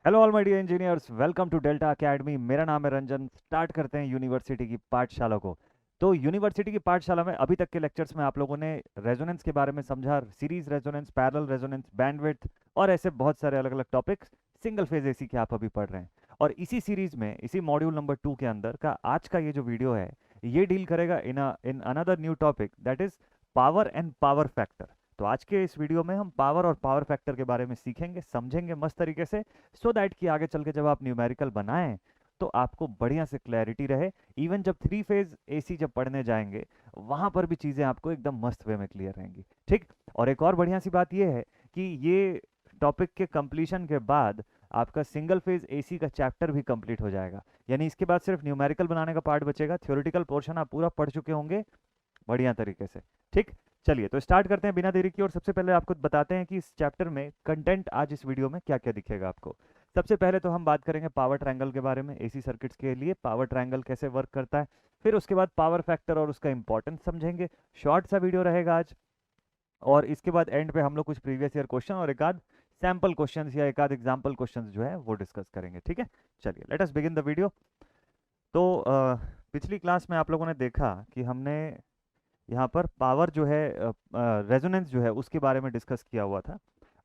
Hello all my dear engineers, welcome to Delta Academy. मेरा नाम है रंजन। स्टार्ट करते हैं यूनिवर्सिटी की पाठशाला को। तो यूनिवर्सिटी की पाठशाला में अभी तक के लेक्चर्स में आप लोगों ने रेजोनेंस के बारे में समझा, series resonance, parallel resonance, bandwidth और ऐसे बहुत सारे अलग अलग टॉपिक्स सिंगल फेज एसी के आप अभी पढ़ रहे हैं। और इसी सीरीज में, इसी मॉड्यूल नंबर 2 के अंदर का आज का ये जो वीडियो है, ये डील करेगा in another new topic, that is power and power factor. तो आज के इस वीडियो में हम पावर और पावर फैक्टर के बारे में सीखेंगे, समझेंगे मस्त तरीके से, सो दैट कि आगे चल के जब आप न्यूमेरिकल बनाएं तो आपको बढ़िया से क्लैरिटी रहे। इवन जब 3 फेज एसी जब पढ़ने जाएंगे, वहां पर भी चीजें आपको एकदम मस्त वे में क्लियर रहेंगी। ठीक। और एक और बढ़िया सी बात यह है कि ये टॉपिक के कंप्लीशन के बाद आपका सिंगल फेज एसी का चैप्टर भी कंप्लीट हो जाएगा। यानी इसके बाद सिर्फ न्यूमेरिकल बनाने का पार्ट बचेगा। थ्योरेटिकल पोर्शन आप पूरा पढ़ चुके होंगे बढ़िया तरीके से। ठीक। चलिए तो स्टार्ट करते हैं बिना देरी की। और सबसे पहले आपको बताते हैं कि इस चैप्टर में कंटेंट आज इस वीडियो में क्या क्या दिखेगा आपको। सबसे पहले तो हम बात करेंगे पावर ट्रायंगल के बारे में। एसी सर्किट्स के लिए पावर ट्रायंगल कैसे वर्क करता है। फिर उसके बाद पावर फैक्टर और उसका इंपॉर्टेंस समझेंगे। शॉर्ट सा वीडियो रहेगा आज। और इसके बाद एंड पे हम लोग कुछ प्रीवियस ईयर क्वेश्चन और एक आध सैम्पल क्वेश्चंस या एक आध एग्जाम्पल क्वेश्चंस जो है वो डिस्कस करेंगे। ठीक है। चलिए let us begin the video. तो पिछली क्लास में आप लोगों ने देखा कि हमने यहाँ पर पावर जो है, रेजोनेंस जो है उसके बारे में डिस्कस किया हुआ था।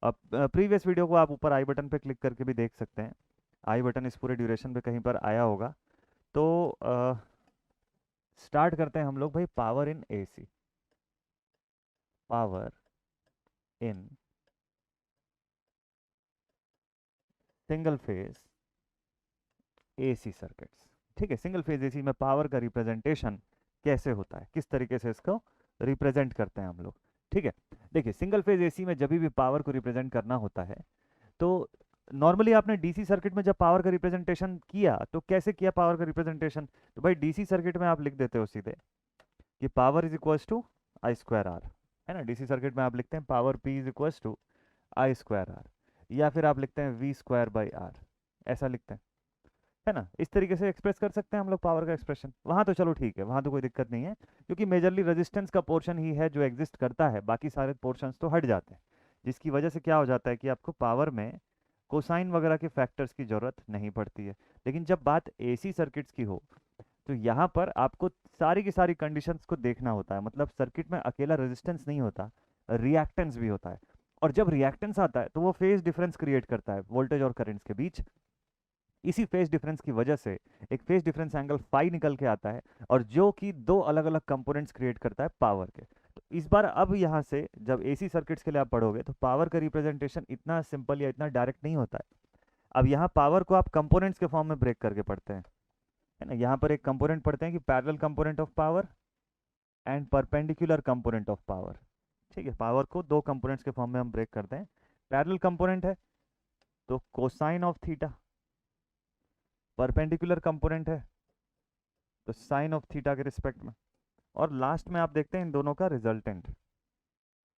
अब प्रीवियस वीडियो को आप ऊपर आई बटन पे क्लिक करके भी देख सकते हैं। आई बटन इस पूरे ड्यूरेशन पे कहीं पर आया होगा। तो स्टार्ट करते हैं हम लोग भाई। Power in AC, power in single phase AC circuits. ठीक है। सिंगल फेज एसी में पावर का रिप्रेजेंटेशन कैसे होता है, किस तरीके से इसको रिप्रेजेंट करते हैं हम लोग। ठीक है। देखिए, सिंगल फेज एसी में जब भी पावर को रिप्रेजेंट करना होता है तो नॉर्मली आपने डीसी सर्किट में जब पावर का रिप्रेजेंटेशन किया तो कैसे किया पावर का रिप्रेजेंटेशन। तो भाई डीसी सर्किट में आप लिख देते हो सीधे कि power is equals to I square R. है ना। डीसी सर्किट में आप लिखते हैं power P is equals to I square R, या फिर आप लिखते हैं वी स्क्वायर बाई आर। ऐसा लिखते हैं, है ना। इस तरीके से एक्सप्रेस कर सकते हैं हम लोग पावर का एक्सप्रेशन। वहां तो चलो ठीक है, वहां तो कोई दिक्कत नहीं है, क्योंकि मेजरली रेजिस्टेंस का पोर्शन ही है जो एग्जिस्ट करता है, बाकी सारे पोर्शंस तो हट जाते हैं। जिसकी वजह से क्या हो जाता है कि आपको पावर में कोसाइन वगैरह के फैक्टर्स की जरूरत नहीं पड़ती है। लेकिन जब बात एसी सर्किट्स की हो तो यहाँ पर आपको सारी की सारी कंडीशंस को देखना होता है। मतलब सर्किट में अकेला रेजिस्टेंस नहीं होता, रिएक्टेंस भी होता है। और जब रिएक्टेंस आता है तो वो फेज डिफरेंस क्रिएट करता है वोल्टेज और करंट्स के बीच। इसी फेज डिफरेंस की वजह से एक फेज डिफरेंस एंगल फाई निकल के आता है, और जो कि दो अलग अलग कंपोनेंट्स क्रिएट करता है पावर के। तो इस बार अब यहाँ से जब एसी सर्किट्स के लिए आप पढ़ोगे तो पावर का रिप्रेजेंटेशन इतना सिंपल या इतना डायरेक्ट नहीं होता है। अब यहाँ पावर को आप कंपोनेंट्स के फॉर्म में ब्रेक करके पढ़ते हैं, है ना। यहाँ पर एक कंपोनेंट पढ़ते हैं कि parallel component of power and perpendicular component of power. ठीक है। पावर को दो कंपोनेंट्स के फॉर्म में हम ब्रेक करते हैं। पैरेलल कंपोनेंट है तो cosine of theta, perpendicular component है तो साइन ऑफ थीटा के रिस्पेक्ट में, और लास्ट में आप देखते हैं इन दोनों का रिजल्टेंट,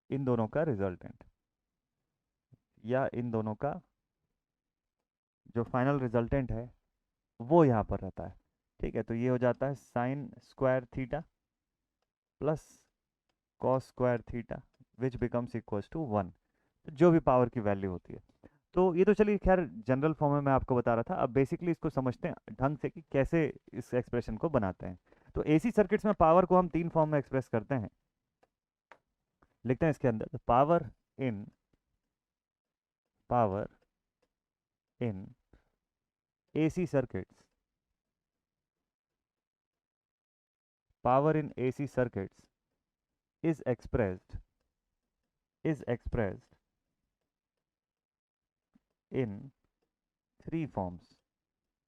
इन दोनों का रिजल्टेंट या इन दोनों का जो फाइनल रिजल्टेंट है वो यहाँ पर रहता है। ठीक है। तो ये हो जाता है sine square theta plus cos square theta which becomes equals to 1। जो भी पावर की वैल्यू होती है। तो ये तो चलिए खैर जनरल फॉर्म में मैं आपको बता रहा था। अब बेसिकली इसको समझते हैं ढंग से कि कैसे इस एक्सप्रेशन को बनाते हैं। तो एसी सर्किट्स में पावर को हम तीन फॉर्म में एक्सप्रेस करते हैं। लिखते हैं इसके अंदर power in AC circuits, power in AC circuits is expressed is expressed in three forms.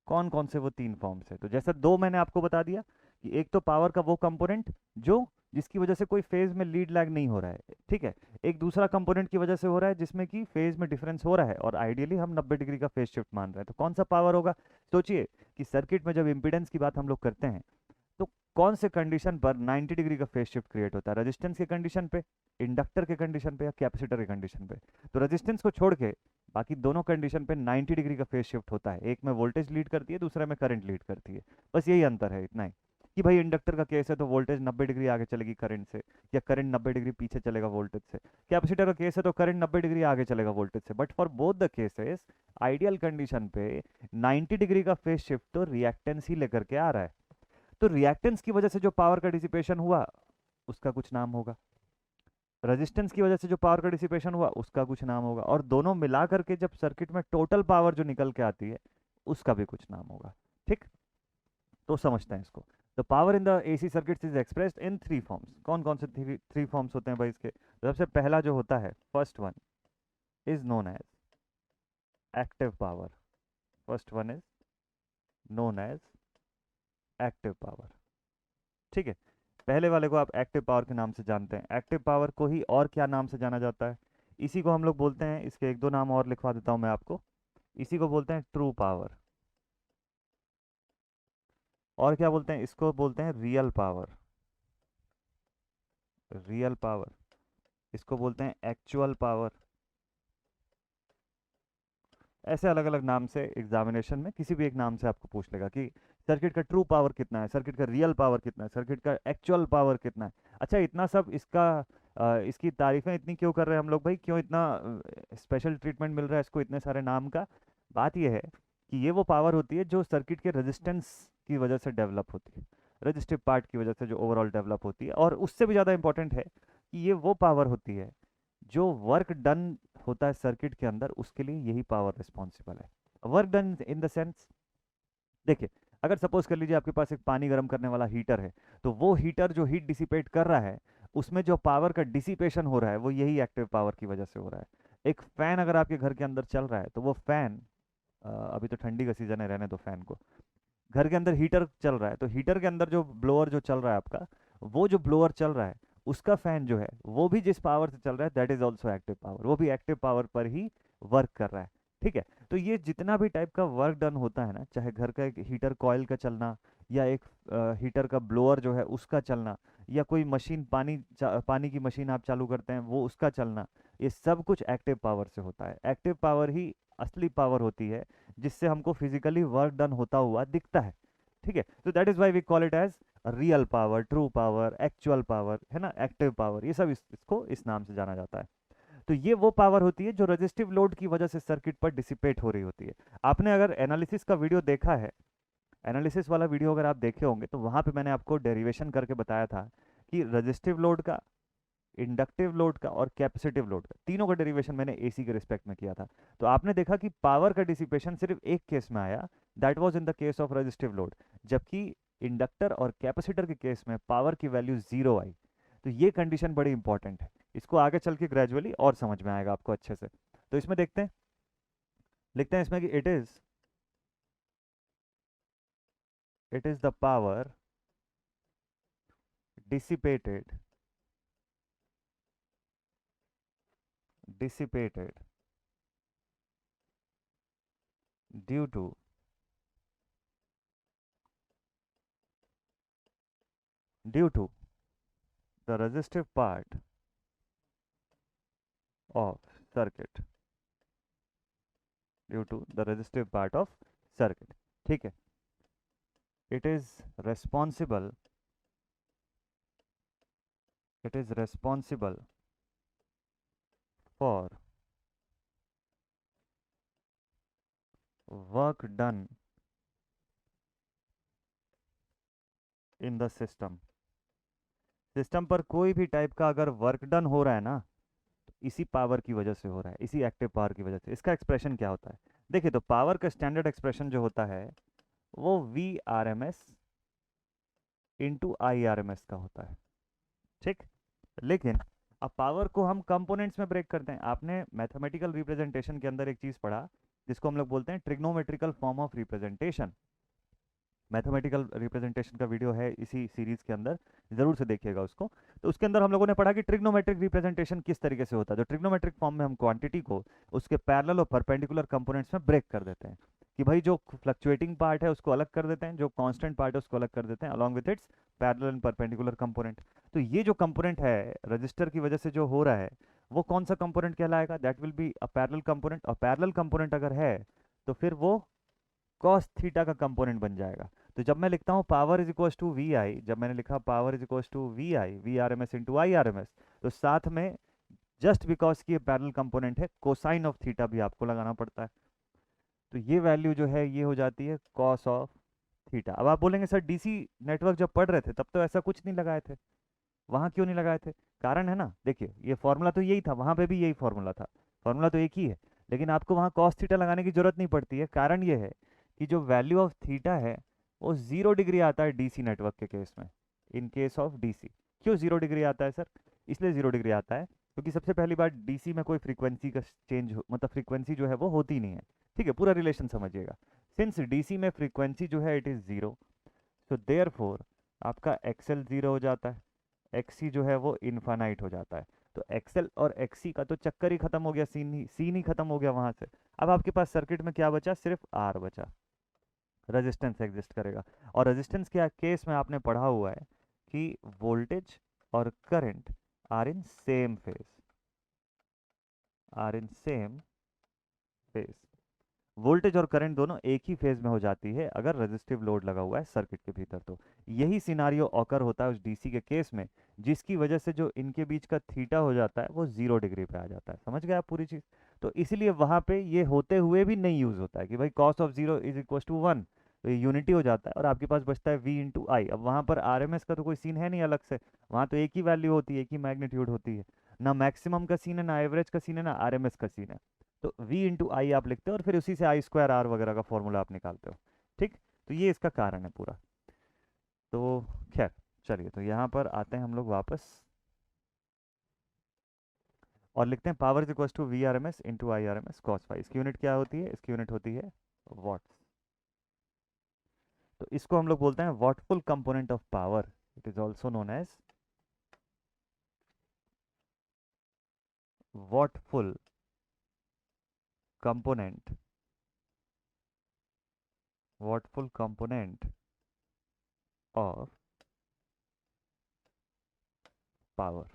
कौन कौन से वो तीन फॉर्म्स है। तो जैसा दो मैंने आपको बता दिया कि एक तो पावर का वो कंपोनेंट जो जिसकी वजह से कोई फेज में लीड लैग नहीं हो रहा है। ठीक है। एक दूसरा कंपोनेंट की वजह से हो रहा है जिसमें कि फेज में डिफरेंस हो रहा है, और आइडियली हम 90 डिग्री का फेज शिफ्ट मान रहे हैं। तो कौन सा पावर होगा। सोचिए कि सर्किट में जब इंपीडेंस की बात हम लोग करते हैं तो कौन से कंडीशन पर 90 डिग्री का फेज शिफ्ट क्रिएट होता है। रेजिस्टेंस के कंडीशन पे, इंडक्टर के कंडीशन पे, या कैपेसिटर के कंडीशन पे। तो रेजिस्टेंस को छोड़ के बाकी दोनों कंडीशन पे 90 डिग्री का फेज शिफ्ट होता है। एक में वोल्टेज लीड करती है, दूसरे में करंट लीड करती है। बस यही अंतर है, इतना ही। कि भाई इंडक्टर का केस है तो वोल्टेज 90 डिग्री आगे चलेगी करंट से, या करंट 90 डिग्री पीछे चलेगा वोल्टेज से। कैपेसिटर का केस है तो करंट 90 डिग्री आगे चलेगा वोल्टेज से। But for both the cases ideal condition पे 90 डिग्री का फेज शिफ्ट तो रिएक्टेंस ही लेकर के आ रहा है। तो रिएक्टेंस की वजह से जो पावर का डिसिपेशन हुआ उसका कुछ नाम होगा, रेजिस्टेंस की वजह से जो पावर का डिसिपेशन हुआ उसका कुछ नाम होगा, और दोनों मिला करके जब सर्किट में टोटल पावर जो निकल के आती है उसका भी कुछ नाम होगा। ठीक, तो समझते हैं इसको। The power in the AC circuit is expressed in three forms. कौन कौन से थ्री फॉर्म्स होते हैं भाई इसके? तो सबसे पहला जो होता है, first one is known as active power. First one is known as active power. ठीक है, पहले वाले को आप एक्टिव पावर के नाम से जानते हैं। एक्टिव पावर को ही और क्या नाम से जाना जाता है? इसी को हम लोग बोलते हैं, इसके एक दो नाम और लिखवा देता हूं मैं आपको। इसी को बोलते हैं ट्रू पावर। और क्या बोलते हैं? इसको बोलते हैं रियल पावर। Real power. इसको बोलते हैं एक्चुअल पावर। ऐसे अलग अलग नाम से एग्जामिनेशन में किसी भी एक नाम से आपको पूछ लेगा कि सर्किट का ट्रू पावर कितना है, सर्किट का रियल पावर कितना है, सर्किट का एक्चुअल पावर कितना है। अच्छा, इतना सब इसका इसकी तारीफें इतनी क्यों कर रहे हैं हम लोग भाई? क्यों इतना स्पेशल ट्रीटमेंट मिल रहा है इसको इतने सारे नाम का? बात यह है कि ये वो पावर होती है जो सर्किट के रेजिस्टेंस की वजह से डेवलप होती है, रजिस्टिव पार्ट की वजह से जो ओवरऑल डेवलप होती है। और उससे भी ज़्यादा इंपॉर्टेंट है कि ये वो पावर होती है जो वर्क डन होता है सर्किट के अंदर, उसके लिए यही पावर रिस्पॉन्सिबल है। Work done in the sense, देखिए अगर सपोज कर लीजिए आपके पास एक पानी गर्म करने वाला हीटर है, तो वो हीटर जो हीट डिसिपेट कर रहा है उसमें जो पावर का डिसिपेशन हो रहा है वो यही एक्टिव पावर की वजह से हो रहा है। एक फैन अगर आपके घर के अंदर चल रहा है तो वो फैन, अभी तो ठंडी का सीजन है, रहने दो फैन को, घर के अंदर हीटर चल रहा है तो हीटर के अंदर जो ब्लोअर जो चल रहा है आपका, वो जो ब्लोअर चल रहा है उसका फैन जो है वो भी जिस पावर से चल रहा है that is also active power, वो भी एक्टिव पावर पर ही वर्क कर रहा है। ठीक है, तो ये जितना भी टाइप का वर्क डन होता है ना, चाहे घर का एक हीटर कॉइल का चलना, या एक हीटर का ब्लोअर जो है उसका चलना, या कोई मशीन पानी की मशीन आप चालू करते हैं वो उसका चलना, ये सब कुछ एक्टिव पावर से होता है। एक्टिव पावर ही असली पावर होती है जिससे हमको फिजिकली वर्क डन होता हुआ दिखता है। ठीक है, तो that is why we call it as real power, true power, actual power, है ना, एक्टिव पावर, ये सब इसको इस नाम से जाना जाता है। तो ये वो पावर होती है जो रजिस्टिव लोड की वजह से सर्किट पर डिसिपेट हो रही होती है। आपने अगर एनालिसिस का वीडियो देखा है, एनालिसिस वाला वीडियो अगर आप देखे होंगे, तो वहां पे मैंने आपको डेरिवेशन करके बताया था कि रजिस्टिव लोड का, इंडक्टिव लोड का और कैपेसिटिव लोड का, तीनों का डेरिवेशन मैंने एसी के रिस्पेक्ट में किया था। तो आपने देखा कि पावर का डिसिपेशन सिर्फ एक केस में आया, that was in the case of resistive load, जबकि इंडक्टर और कैपेसिटर के केस में पावर की वैल्यू जीरो आई। तो ये कंडीशन बड़ी इंपॉर्टेंट है, इसको आगे चल के ग्रेजुअली और समझ में आएगा आपको अच्छे से। तो इसमें देखते हैं, लिखते हैं इसमें कि it is the power dissipated dissipated due to the resistive part of circuit, due to the resistive part of circuit। ठीक है, it is responsible for work done in the system। System पर कोई भी टाइप का अगर work done हो रहा है ना, तो इसी पावर की वजह से हो रहा है, इसी एक्टिव पावर की वजह से। इसका एक्सप्रेशन क्या होता है? देखिए, तो पावर का स्टैंडर्ड एक्सप्रेशन जो होता है वो V R M S into I R M S का होता है। ठीक, लेकिन अब पावर को हम कंपोनेंट्स में ब्रेक करते हैं। आपने मैथमेटिकल रिप्रेजेंटेशन के अंदर एक चीज पढ़ा जिसको हम लोग बोलते हैं trigonometrical form of representation. Mathematical representation का वीडियो है इसी सीरीज के अंदर, जरूर से देखिएगा उसको। तो उसके अंदर हम लोगों ने पढ़ा कि ट्रिग्नोमेट्रिक रिप्रेजेंटेशन किस तरीके से होता है। जो ट्रिग्नोमेट्रिक फॉर्म में हम क्वांटिटी को उसके पैरेलल और परपेंडिकुलर कंपोनेंट्स में ब्रेक कर देते हैं, कि भाई जो फ्लक्चुएटिंग पार्ट है उसको अलग कर देते हैं, जो कांस्टेंट पार्ट है उसको अलग कर देते हैं, along with its parallel and perpendicular component. तो ये जो कंपोनेंट है रजिस्टर की वजह से जो हो रहा है वो कौन सा कंपोनेंट कहलाएगा? That will be a parallel component. और पैरेलल कंपोनेंट अगर है तो फिर वो कॉस थीटा का कंपोनेंट बन जाएगा। तो जब मैं लिखता हूँ power is equal to V I, जब मैंने लिखा power is equal to V I V R M S into I R M S, तो साथ में जस्ट बिकॉज की ये पैरेलल कंपोनेंट है कोसाइन ऑफ थीटा भी आपको लगाना पड़ता है। तो ये वैल्यू जो है ये हो जाती है कॉस ऑफ थीटा। अब आप बोलेंगे सर डीसी नेटवर्क जब पढ़ रहे थे तब तो ऐसा कुछ नहीं लगाए थे, वहाँ क्यों नहीं लगाए थे? कारण है ना, देखिए ये फॉर्मूला तो यही था, वहाँ पे भी यही फॉर्मूला था, फॉर्मूला तो एक ही है, लेकिन आपको वहाँ कॉस थीटा लगाने की जरूरत नहीं पड़ती है। कारण ये है कि जो वैल्यू ऑफ थीटा है वो 0 डिग्री आता है डीसी नेटवर्क के केस में, इन केस ऑफ डीसी। क्यों 0 डिग्री आता है सर? इसलिए 0 डिग्री आता है क्योंकि सबसे पहली बात डीसी में कोई फ्रीक्वेंसी का चेंज मतलब फ्रीक्वेंसी जो है वो होती नहीं है। ठीक है, पूरा रिलेशन समझिएगा। सिंस डीसी में फ्रीक्वेंसी जो है इट इज़ 0, सो देयरफॉर आपका एक्सएल 0 हो जाता है, एक्सी जो है वो इन्फानाइट हो जाता है। तो एक्सएल और एक्सी का तो चक्कर ही खत्म हो गया, सीन ही खत्म हो गया वहां से। अब आपके पास सर्किट में क्या बचा? सिर्फ आर बचा, रेजिस्टेंस एग्जिस्ट करेगा। और रेजिस्टेंस के केस में आपने पढ़ा हुआ है कि वोल्टेज और current are in same phase, are in same phase. Voltage और करंट दोनों एक ही फेज में हो जाती है अगर रेजिस्टिव लोड लगा हुआ है सर्किट के भीतर। तो यही सिनारियो ऑकर होता है उस डीसी के केस में, जिसकी वजह से जो इनके बीच का थीटा हो जाता है वो 0 डिग्री पे आ जाता है। समझ गए आप पूरी चीज? तो इसीलिए वहां पे ये होते हुए भी नहीं यूज होता है कि भाई cos of 0 is equal to 1, तो ये यूनिटी हो जाता है और आपके पास बचता है v इंटू आई। अब वहां पर आरएमएस का तो कोई सीन है नहीं अलग से, वहां तो एक ही वैल्यू होती है, एक ही मैग्नीट्यूड होती है, ना मैक्सिमम का सीन है, ना एवरेज का सीन है, ना आरएमएस का सीन है। तो v इंटू आई आप लिखते हो और फिर उसी से आई स्क्वायर आर वगैरह का फॉर्मूला आप निकालते हो। ठीक, तो ये इसका कारण है पूरा। तो खैर चलिए, तो यहाँ पर आते हैं हम लोग वापस और लिखते हैं power is equal to V R M S into I R M S cos phi. इसकी यूनिट क्या होती है? इसकी यूनिट होती है वॉट्स। तो इसको हम लोग बोलते हैं wattful component of power, it is also known as wattful component, wattful component of power.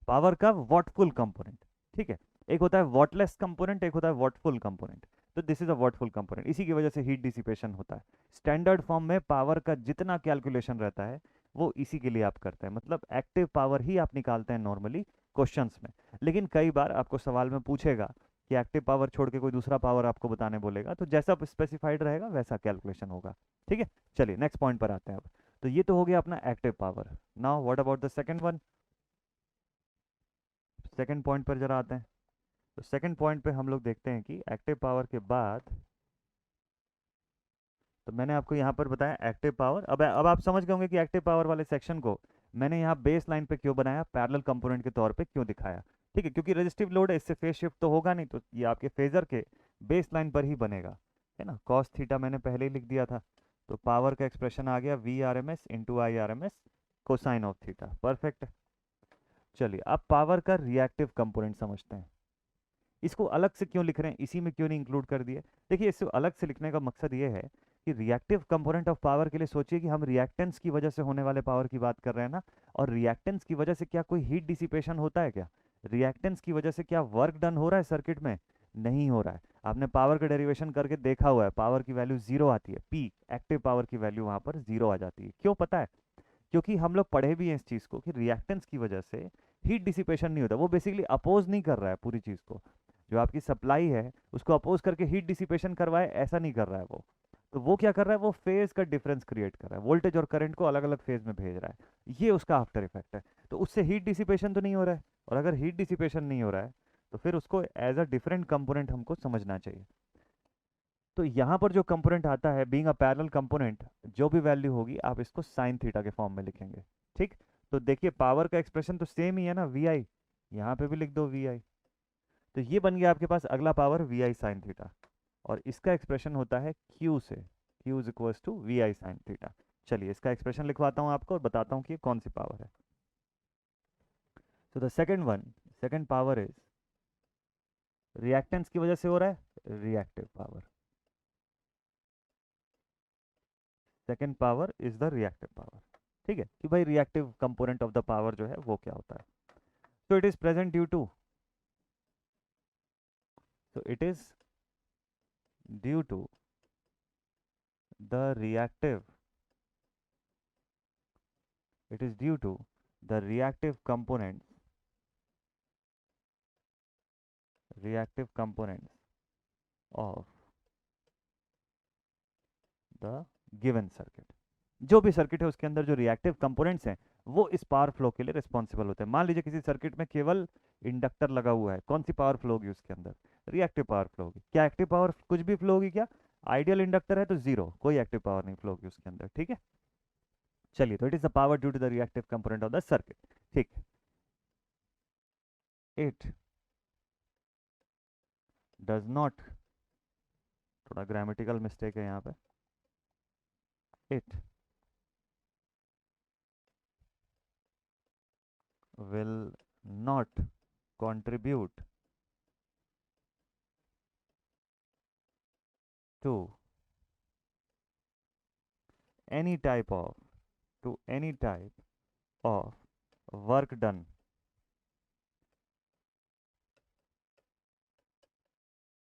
Power का वॉटफुल कंपोनेंट, ठीक है। एक होता है वॉटलेस कंपोनेंट, एक होता है वॉटफुल कंपोनेंट। तो दिस इज अ वॉटफुल कंपोनेंट, इसी की वजह से हीट डिसिपेशन होता है। स्टैंडर्ड फॉर्म में पावर का जितना कैलकुलेशन रहता है वो इसी के लिए आप करते हैं, मतलब एक्टिव पावर ही आप निकालते हैं नॉर्मली क्वेश्चंस में। लेकिन कई बार आपको सवाल में पूछेगा कि एक्टिव पावर छोड़ के कोई दूसरा पावर आपको बताने बोलेगा, तो जैसा स्पेसिफाइड रहेगा वैसा कैलकुलेशन होगा। ठीक है, चलिए नेक्स्ट पॉइंट पर आते हैं अब। तो ये तो हो गया अपना active power. Now what about the second one? Second point पर जरा आते हैं। तो सेकंड पॉइंट पे हम लोग देखते हैं कि एक्टिव पावर के बाद, तो मैंने आपको यहाँ पर बताया एक्टिव पावर। अब आप समझ गए होंगे कि एक्टिव पावर वाले सेक्शन को मैंने यहाँ बेस लाइन पे क्यों बनाया, पैरेलल कंपोनेंट के तौर पे क्यों दिखाया। ठीक है, क्योंकि रेजिस्टिव लोड है, इससे फेज शिफ्ट तो होगा नहीं, तो ये आपके फेजर के बेस लाइन पर ही बनेगा, है ना। कॉस थीटा मैंने पहले ही लिख दिया था। तो पावर का एक्सप्रेशन आ गया V R M S into I R M S cosine of theta, perfect. चलिए अब पावर का रिएक्टिव कंपोनेंट समझते हैं। इसको अलग से क्यों लिख रहे हैं, इसी में क्यों नहीं इंक्लूड कर दिए? देखिए इसको अलग से लिखने का मकसद ये है कि रिएक्टिव कंपोनेंट ऑफ पावर के लिए सोचिए कि हम रिएक्टेंस की वजह से होने वाले पावर की बात कर रहे हैं ना। और रिएक्टेंस की वजह से क्या कोई हीट डिसिपेशन होता है क्या? रिएक्टेंस की वजह से क्या वर्क डन हो रहा है सर्किट में? नहीं हो रहा है। आपने पावर का डेरिवेशन करके देखा हुआ है, पावर की वैल्यू 0 आती है, पी एक्टिव पावर की वैल्यू वहां पर 0 आ जाती है। क्यों पता है? क्योंकि हम लोग पढ़े भी हैं इस चीज को कि रिएक्टेंस की वजह से हीट डिसिपेशन नहीं होता, वो बेसिकली अपोज नहीं कर रहा है पूरी चीज को। जो आपकी सप्लाई है उसको अपोज करके हीट डिसिपेशन करवाए, ऐसा नहीं कर रहा है वो। तो वो क्या कर रहा है, वो फेज का डिफरेंस क्रिएट कर रहा है, वोल्टेज और करंट को अलग अलग फेज में भेज रहा है, ये उसका आफ्टर इफेक्ट है। तो उससे हीट डिसिपेशन तो नहीं हो रहा है, और अगर हीट डिसिपेशन नहीं हो रहा है तो फिर उसको एज अ डिफरेंट कंपोनेंट हमको समझना चाहिए। तो यहाँ पर जो कंपोनेंट आता है बीइंग अ पैरेलल कंपोनेंट, जो भी वैल्यू होगी आप इसको साइन थीटा के फॉर्म में लिखेंगे। ठीक, तो देखिए पावर का एक्सप्रेशन तो सेम ही है ना, वी आई, यहाँ पे भी लिख दो वी आई। तो ये बन गया आपके पास अगला power V I sine theta, और इसका एक्सप्रेशन होता है क्यू से, Q is equals to V I sine theta. चलिए इसका एक्सप्रेशन लिखवाता हूँ आपको और बताता हूँ कि ये कौन सी पावर है। तो the second one, second power is reactance की वजह से हो रहा है, reactive power. Second power is the reactive power. ठीक है, कि भाई reactive component of the power जो है वो क्या होता है। तो it is present due to, so it is due to the reactive it is due to the reactive components of the given circuit. जो भी सर्किट है उसके अंदर जो रिएक्टिव कंपोनेंट्स हैं वो इस पावर फ्लो के लिए रिस्पॉन्सिबल होते हैं। मान लीजिए किसी सर्किट में केवल इंडक्टर लगा हुआ है, कौन सी पावर फ्लो होगी उसके अंदर? रिएक्टिव पावर फ्लो होगी। क्या एक्टिव पावर कुछ भी फ्लो होगी क्या? आइडियल इंडक्टर है तो जीरो, कोई एक्टिव पावर नहीं फ्लो होगी उसके अंदर। ठीक है, चलिए, तो it is the power due to the reactive component of the circuit. ठीक, इट डज नॉट, थोड़ा ग्रामेटिकल मिस्टेक है यहाँ पे, it will not contribute to any type of any type of work done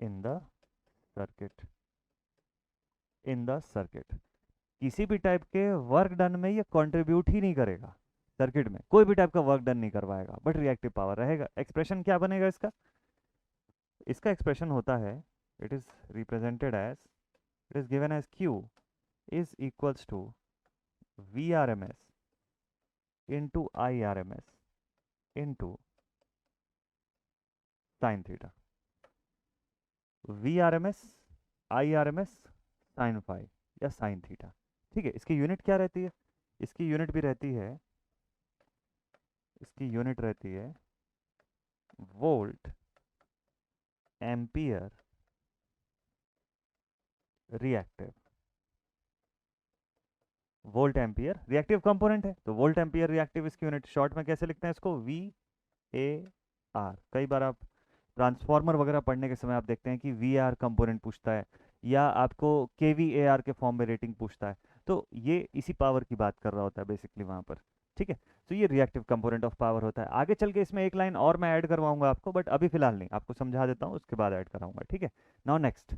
in the circuit किसी भी type के work done में ये कंट्रीब्यूट ही नहीं करेगा। सर्किट में कोई भी टाइप का वर्क डन नहीं करवाएगा, बट रिएक्टिव पावर रहेगा। एक्सप्रेशन क्या बनेगा इसका? इसका एक्सप्रेशन होता है, it is represented as, it is given as Q is equals to VRMS into IRMS into sin theta। VRMS IRMS sin phi या sin theta। ठीक है, इसकी यूनिट क्या रहती है? इसकी यूनिट भी रहती है, इसकी यूनिट रहती है volt ampere reactive. Volt ampere reactive component है तो वोल्ट एम्पियर रिएक्टिव इसकी यूनिट। शॉर्ट में कैसे लिखते हैं इसको? VAR। कई बार आप ट्रांसफार्मर वगैरह पढ़ने के समय आप देखते हैं कि VAR कंपोनेंट पूछता है या आपको KVAR के फॉर्म में रेटिंग पूछता है, तो ये इसी पावर की बात कर रहा होता है बेसिकली वहां पर। ठीक है, तो ये रिएक्टिव कंपोनेंट ऑफ पावर होता है। आगे चल के इसमें एक लाइन और मैं ऐड करवाऊंगा आपको, बट अभी फिलहाल नहीं, आपको समझा देता हूँ उसके बाद ऐड कराऊंगा। ठीक है, नाउ नेक्स्ट,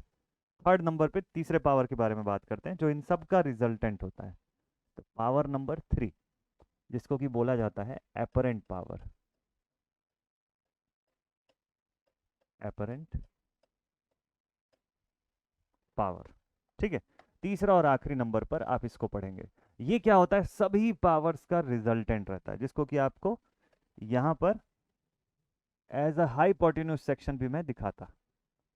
थर्ड नंबर पे तीसरे पावर के बारे में बात करते हैं जो इन सब का रिजल्टेंट होता है। तो पावर नंबर 3, जिसको कि बोला जाता है एपरेंट पावर। एपरेंट पावर, ठीक है, तीसरा और आखिरी नंबर पर आप इसको पढ़ेंगे। ये क्या होता है? सभी पावर्स का रिजल्टेंट रहता है, जिसको कि आपको यहां पर एज अ हाइपोटेन्यूज सेक्शन भी मैं दिखाता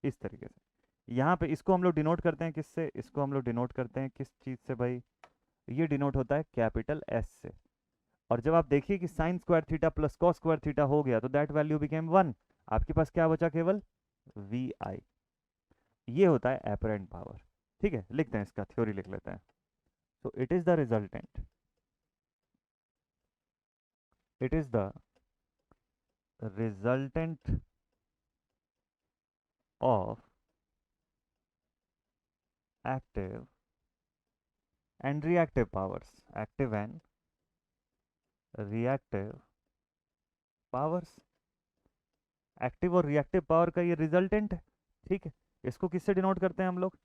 इस तरीके से। यहाँ पे इसको हम लोग डिनोट करते हैं किससे? इसको हम लोग डिनोट करते हैं किस चीज से भाई? ये डिनोट होता है कैपिटल S से। और जब आप देखिए कि sign square theta plus cos square theta हो गया तो दैट वैल्यू बिकेम 1। आपके पास क्या बचा? केवल VI। ये होता है एपरेंट पावर। ठीक है, लिखते हैं, इसका थ्योरी लिख लेते हैं। So it is the resultant, it is the resultant of active and reactive powers. Active and reactive powers, active और रिएक्टिव पावर का ये रिजल्टेंट है। ठीक है, इसको किससे डिनोट करते हैं हम लोग?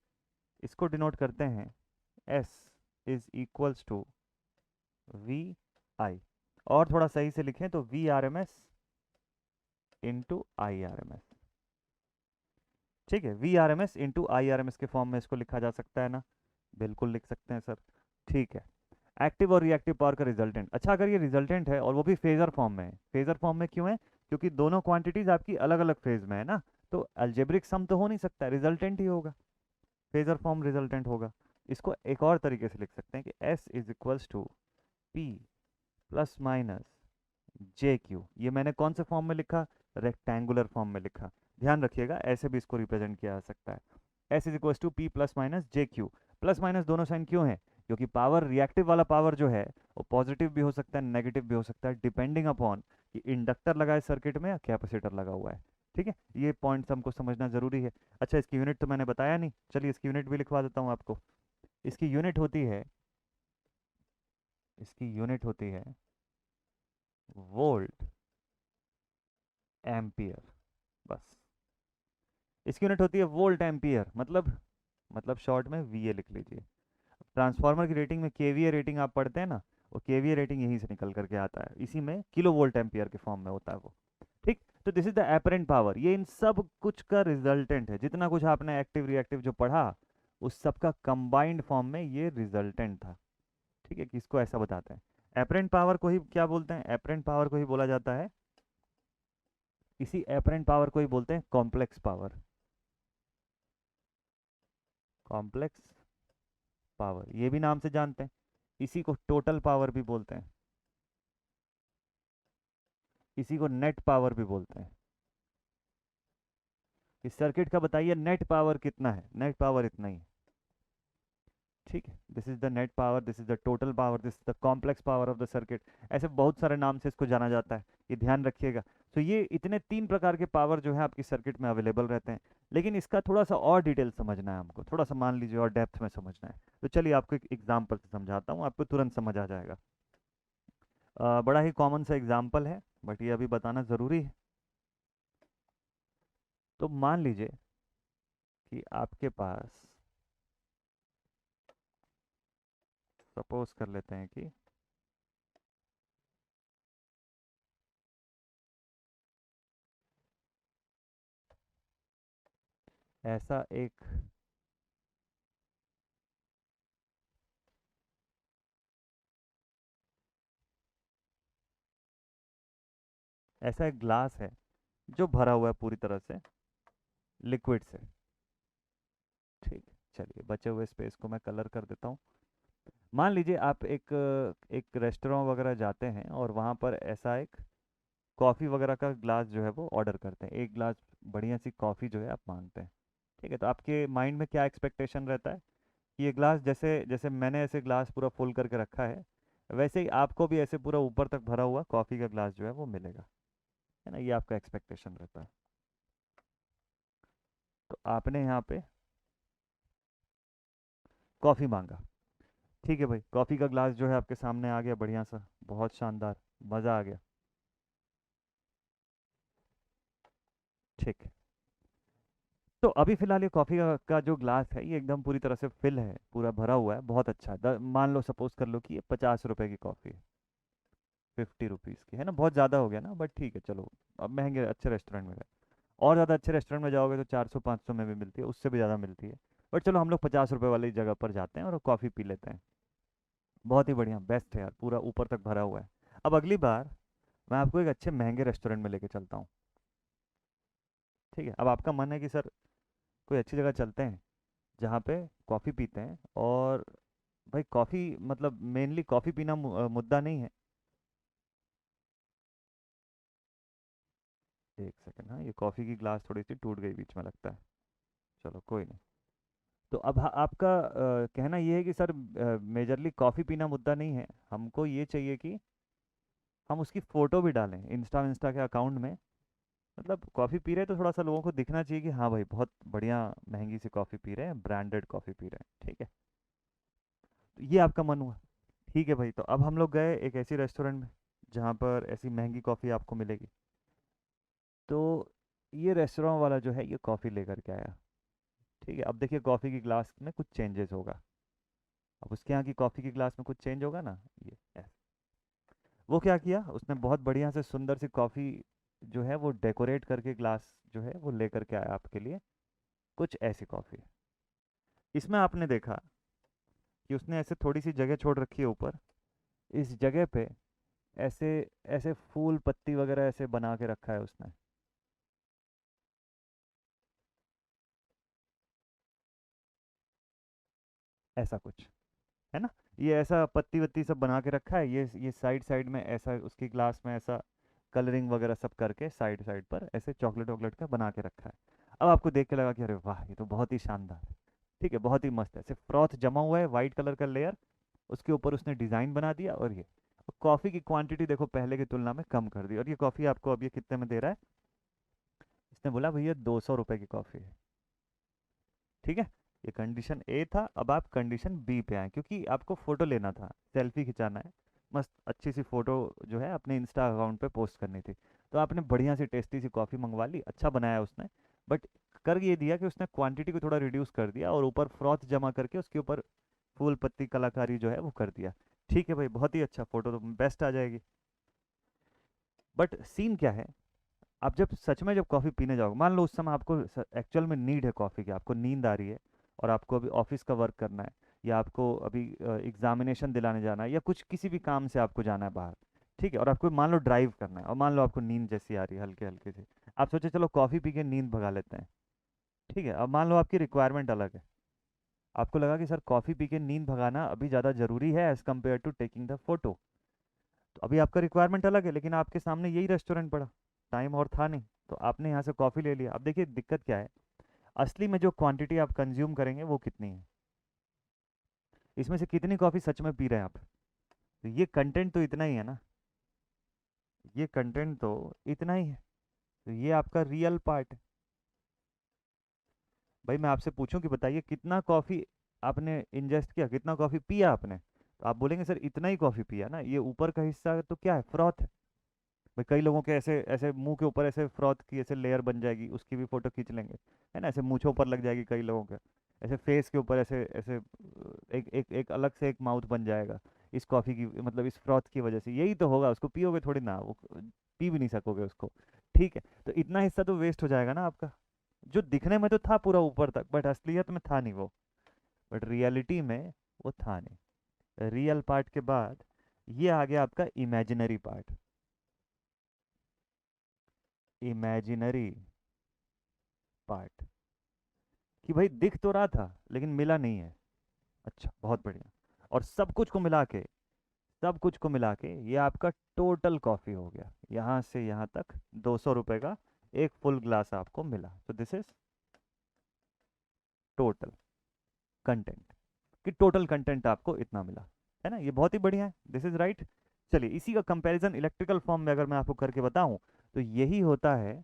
इसको डिनोट करते हैं S is equals to VI। और थोड़ा सही से लिखें तो VRMS इंटू IRMS। ठीक है, VRMS इंटू IRMS के फॉर्म में इसको लिखा जा सकता है ना? बिल्कुल लिख सकते हैं सर। ठीक है, एक्टिव और रिएक्टिव पावर का रिजल्टेंट। अच्छा, अगर ये रिजल्टेंट है और वो भी फेजर फॉर्म में है, फेजर फॉर्म में क्यों है? क्योंकि दोनों क्वांटिटीज आपकी अलग अलग फेज में है ना, तो अल्जेब्रिक सम तो हो नहीं सकता, रिजल्टेंट ही होगा, फेजर फॉर्म रिजल्टेंट होगा। इसको एक और तरीके से लिख सकते हैं कि S is equals to P plus minus JQ। ये मैंने कौन से फॉर्म में लिखा? रेक्टेंगुलर फॉर्म में लिखा। ध्यान रखिएगा, ऐसे भी इसको रिप्रेजेंट किया जा सकता है। S is equals to P plus minus JQ। Plus minus दोनों साइन क्यों है? क्योंकि पावर, रिएक्टिव वाला पावर जो है वो पॉजिटिव भी हो सकता है, नेगेटिव भी हो सकता है, डिपेंडिंग अपॉन कि इंडक्टर लगा है सर्किट में या कैपेसिटर लगा हुआ है। ठीक है, ये पॉइंट्स हमको समझना जरूरी है। अच्छा, इसकी यूनिट तो मैंने बताया नहीं, चलिए इसकी यूनिट भी लिखवा देता हूँ आपको। इसकी यूनिट होती है, इसकी यूनिट होती है वोल्ट एम्पियर। बस, इसकी यूनिट होती है वोल्ट एम्पियर, मतलब शॉर्ट में VA लिख लीजिए। ट्रांसफार्मर की रेटिंग में KVA रेटिंग आप पढ़ते हैं ना, वो केवीए रेटिंग यहीं से निकल करके आता है, इसी में किलो वोल्ट एम्पियर के फॉर्म में होता है वो। ठीक, तो this is the apparent power, ये इन सब कुछ का रिजल्टेंट है। जितना कुछ आपने एक्टिव रिएक्टिव जो पढ़ा उस सब का कंबाइंड फॉर्म में ये रिजल्टेंट था। ठीक है, किसको ऐसा बताते हैं, एपरेंट पावर को ही क्या बोलते हैं, एपरेंट पावर को ही बोला जाता है, इसी एपरेंट पावर को ही बोलते हैं कॉम्प्लेक्स पावर। कॉम्प्लेक्स पावर ये भी नाम से जानते हैं, इसी को टोटल पावर भी बोलते हैं, इसी को नेट पावर भी बोलते हैं। इस सर्किट का बताइए नेट पावर कितना है, नेट पावर इतना ही है। ठीक है, this is the net power, this is the total power, this is the complex power of the circuit. ऐसे बहुत सारे नाम से इसको जाना जाता है, ये ध्यान रखिएगा। तो ये इतने 3 प्रकार के पावर जो है आपकी सर्किट में अवेलेबल रहते हैं, लेकिन इसका थोड़ा सा और डिटेल समझना है हमको, थोड़ा सा मान लीजिए और डेप्थ में समझना है। तो चलिए आपको एक एग्जाम्पल से समझाता हूँ, आपको तुरंत समझ आ जाएगा। बड़ा ही कॉमन सा एग्जाम्पल है, बट ये अभी बताना ज़रूरी है। तो मान लीजिए कि आपके पास, सपोज कर लेते हैं कि ऐसा एक ऐसा एक ग्लास है जो भरा हुआ है पूरी तरह से लिक्विड से। ठीक, चलिए बचे हुए स्पेस को मैं कलर कर देता हूँ। मान लीजिए आप एक एक रेस्टोरेंट वगैरह जाते हैं और वहाँ पर ऐसा एक कॉफ़ी वगैरह का ग्लास जो है वो ऑर्डर करते हैं, एक ग्लास बढ़िया सी कॉफ़ी जो है आप मांगते हैं। ठीक है, तो आपके माइंड में क्या एक्सपेक्टेशन रहता है कि ये ग्लास, जैसे जैसे मैंने ऐसे ग्लास पूरा फुल करके रखा है, वैसे ही आपको भी ऐसे पूरा ऊपर तक भरा हुआ कॉफ़ी का ग्लास जो है वो मिलेगा, है ना, ये आपका एक्सपेक्टेशन रहता है। तो आपने यहाँ पे कॉफ़ी मांगा। ठीक है भाई, कॉफ़ी का ग्लास जो है आपके सामने आ गया, बढ़िया सा, बहुत शानदार, मज़ा आ गया। ठीक है, तो अभी फ़िलहाल ये कॉफ़ी का जो ग्लास है ये एकदम पूरी तरह से फिल है, पूरा भरा हुआ है, बहुत अच्छा है। मान लो, सपोज कर लो कि ये 50 रुपए की कॉफ़ी है, 50 रुपीज़ की, है ना, बहुत ज़्यादा हो गया ना, बट ठीक है चलो। अब महंगे अच्छे रेस्टोरेंट में गए, और ज़्यादा अच्छे रेस्टोरेंट में जाओगे तो 400-500 में भी मिलती है, उससे भी ज़्यादा मिलती है। बट चलो हम लोग 50 रुपए वाली जगह पर जाते हैं और कॉफ़ी पी लेते हैं। बहुत ही बढ़िया, बेस्ट है यार, पूरा ऊपर तक भरा हुआ है। अब अगली बार मैं आपको एक अच्छे महंगे रेस्टोरेंट में लेके चलता हूँ। ठीक है, अब आपका मन है कि सर कोई अच्छी जगह चलते हैं जहाँ पे कॉफ़ी पीते हैं, और भाई कॉफ़ी मतलब मेनली कॉफ़ी पीना मुद्दा नहीं है। एक सेकंड, हाँ, ये कॉफ़ी की ग्लास थोड़ी सी टूट गई बीच में लगता है, चलो कोई नहीं। तो अब आपका कहना ये है कि सर मेजरली कॉफ़ी पीना मुद्दा नहीं है, हमको ये चाहिए कि हम उसकी फ़ोटो भी डालें इंस्टा इंस्टा के अकाउंट में। मतलब कॉफ़ी पी रहे हैं तो थोड़ा सा लोगों को दिखना चाहिए कि हाँ भाई बहुत बढ़िया महंगी सी कॉफ़ी पी रहे हैं, ब्रांडेड कॉफ़ी पी रहे हैं। ठीक है, तो ये आपका मन हुआ। ठीक है भाई, तो अब हम लोग गए एक ऐसी रेस्टोरेंट में जहाँ पर ऐसी महंगी कॉफ़ी आपको मिलेगी। तो ये रेस्टोरेंट वाला जो है ये कॉफ़ी लेकर के आया। ठीक है, अब देखिए कॉफ़ी की ग्लास में कुछ चेंजेस होगा। अब उसके यहाँ की कॉफ़ी की ग्लास में कुछ चेंज होगा ना, ये ऐसे। वो क्या किया उसने, बहुत बढ़िया से सुंदर सी कॉफ़ी जो है वो डेकोरेट करके ग्लास जो है वो लेकर के आया आपके लिए, कुछ ऐसी कॉफ़ी। इसमें आपने देखा कि उसने ऐसे थोड़ी सी जगह छोड़ रखी है ऊपर, इस जगह पे ऐसे ऐसे फूल पत्ती वगैरह ऐसे बना के रखा है उसने। ऐसा कुछ, है ना, ये ऐसा पत्ती वत्ती सब बना के रखा है, ये साइड साइड में ऐसा उसकी ग्लास में ऐसा कलरिंग वगैरह सब करके साइड साइड पर ऐसे चॉकलेट वॉकलेट का बना के रखा है। अब आपको देख के लगा कि अरे वाह ये तो बहुत ही शानदार है। ठीक है, बहुत ही मस्त है, ऐसे फ्रॉथ जमा हुआ है, वाइट कलर का लेयर, उसके ऊपर उसने डिज़ाइन बना दिया। और ये कॉफ़ी की क्वांटिटी देखो पहले की तुलना में कम कर दी, और ये कॉफ़ी आपको अब ये कितने में दे रहा है, इसने बोला भैया 200 रुपये की कॉफ़ी है। ठीक है, ये कंडीशन ए था। अब आप कंडीशन बी पे आए, क्योंकि आपको फ़ोटो लेना था, सेल्फी खिंचाना है, मस्त अच्छी सी फ़ोटो जो है अपने इंस्टा अकाउंट पे पोस्ट करनी थी। तो आपने बढ़िया सी टेस्टी सी कॉफ़ी मंगवा ली, अच्छा बनाया उसने, बट कर ये दिया कि उसने क्वांटिटी को थोड़ा रिड्यूस कर दिया और ऊपर फ्रॉथ जमा करके उसके ऊपर फूल पत्ती कलाकारी जो है वो कर दिया। ठीक है भाई, बहुत ही अच्छा, फोटो तो बेस्ट आ जाएगी। बट सीन क्या है, आप जब सच में जब कॉफ़ी पीने जाओगे, मान लो उस समय आपको एक्चुअल में नीड है कॉफ़ी की, आपको नींद आ रही है और आपको अभी ऑफिस का वर्क करना है, या आपको अभी एग्जामिनेशन दिलाने जाना है, या कुछ किसी भी काम से आपको जाना है बाहर, ठीक है, और आपको मान लो ड्राइव करना है, और मान लो आपको नींद जैसी आ रही है हल्के हल्के से, आप सोचे चलो कॉफ़ी पी के नींद भगा लेते हैं, ठीक है, अब मान लो आपकी रिक्वायरमेंट अलग है, आपको लगा कि सर कॉफ़ी पी के नींद भगाना अभी ज़्यादा ज़रूरी है as compare to taking the photo. तो अभी आपका रिक्वायरमेंट अलग है, लेकिन आपके सामने यही रेस्टोरेंट पड़ा, टाइम और था नहीं, तो आपने यहाँ से कॉफ़ी ले लिया। अब देखिए दिक्कत क्या है, असली में जो क्वांटिटी आप कंज्यूम करेंगे वो कितनी है, इसमें से कितनी कॉफ़ी सच में पी रहे हैं आप, तो ये कंटेंट तो इतना ही है ना, ये कंटेंट तो इतना ही है, तो ये आपका रियल पार्ट है। भाई मैं आपसे पूछूं कि बताइए कितना कॉफ़ी आपने इंजेस्ट किया, कितना कॉफ़ी पिया आपने, तो आप बोलेंगे सर इतना ही कॉफ़ी पिया ना, ये ऊपर का हिस्सा तो क्या है, फ्रॉथ है। भाई कई लोगों के ऐसे ऐसे मुंह के ऊपर ऐसे फ्रॉथ की ऐसे लेयर बन जाएगी, उसकी भी फोटो खींच लेंगे, है ना, ऐसे मूंछों पर लग जाएगी कई लोगों के, ऐसे फेस के ऊपर ऐसे ऐसे एक एक एक अलग से एक माउथ बन जाएगा इस कॉफ़ी की, मतलब इस फ्रॉथ की वजह से, यही तो होगा, उसको पियोगे थोड़ी ना, वो पी भी नहीं सकोगे उसको, ठीक है, तो इतना हिस्सा तो वेस्ट हो जाएगा ना आपका, जो दिखने में तो था पूरा ऊपर तक, बट असलियत में था नहीं वो, बट रियलिटी में वो था नहीं। रियल पार्ट के बाद ये आ गया आपका इमेजिनरी पार्ट, इमेजिनरी पार्ट, कि भाई दिख तो रहा था लेकिन मिला नहीं है, अच्छा बहुत बढ़िया, और सब कुछ को मिला के ये आपका टोटल कॉफ़ी हो गया, यहाँ से यहाँ तक 200 रुपये का एक फुल ग्लास आपको मिला, तो दिस इज टोटल कंटेंट, कि टोटल कंटेंट आपको इतना मिला, है ना, ये बहुत ही बढ़िया है, दिस इज राइट। चलिए इसी का कंपैरिजन इलेक्ट्रिकल फॉर्म में अगर मैं आपको करके बताऊं, तो यही होता है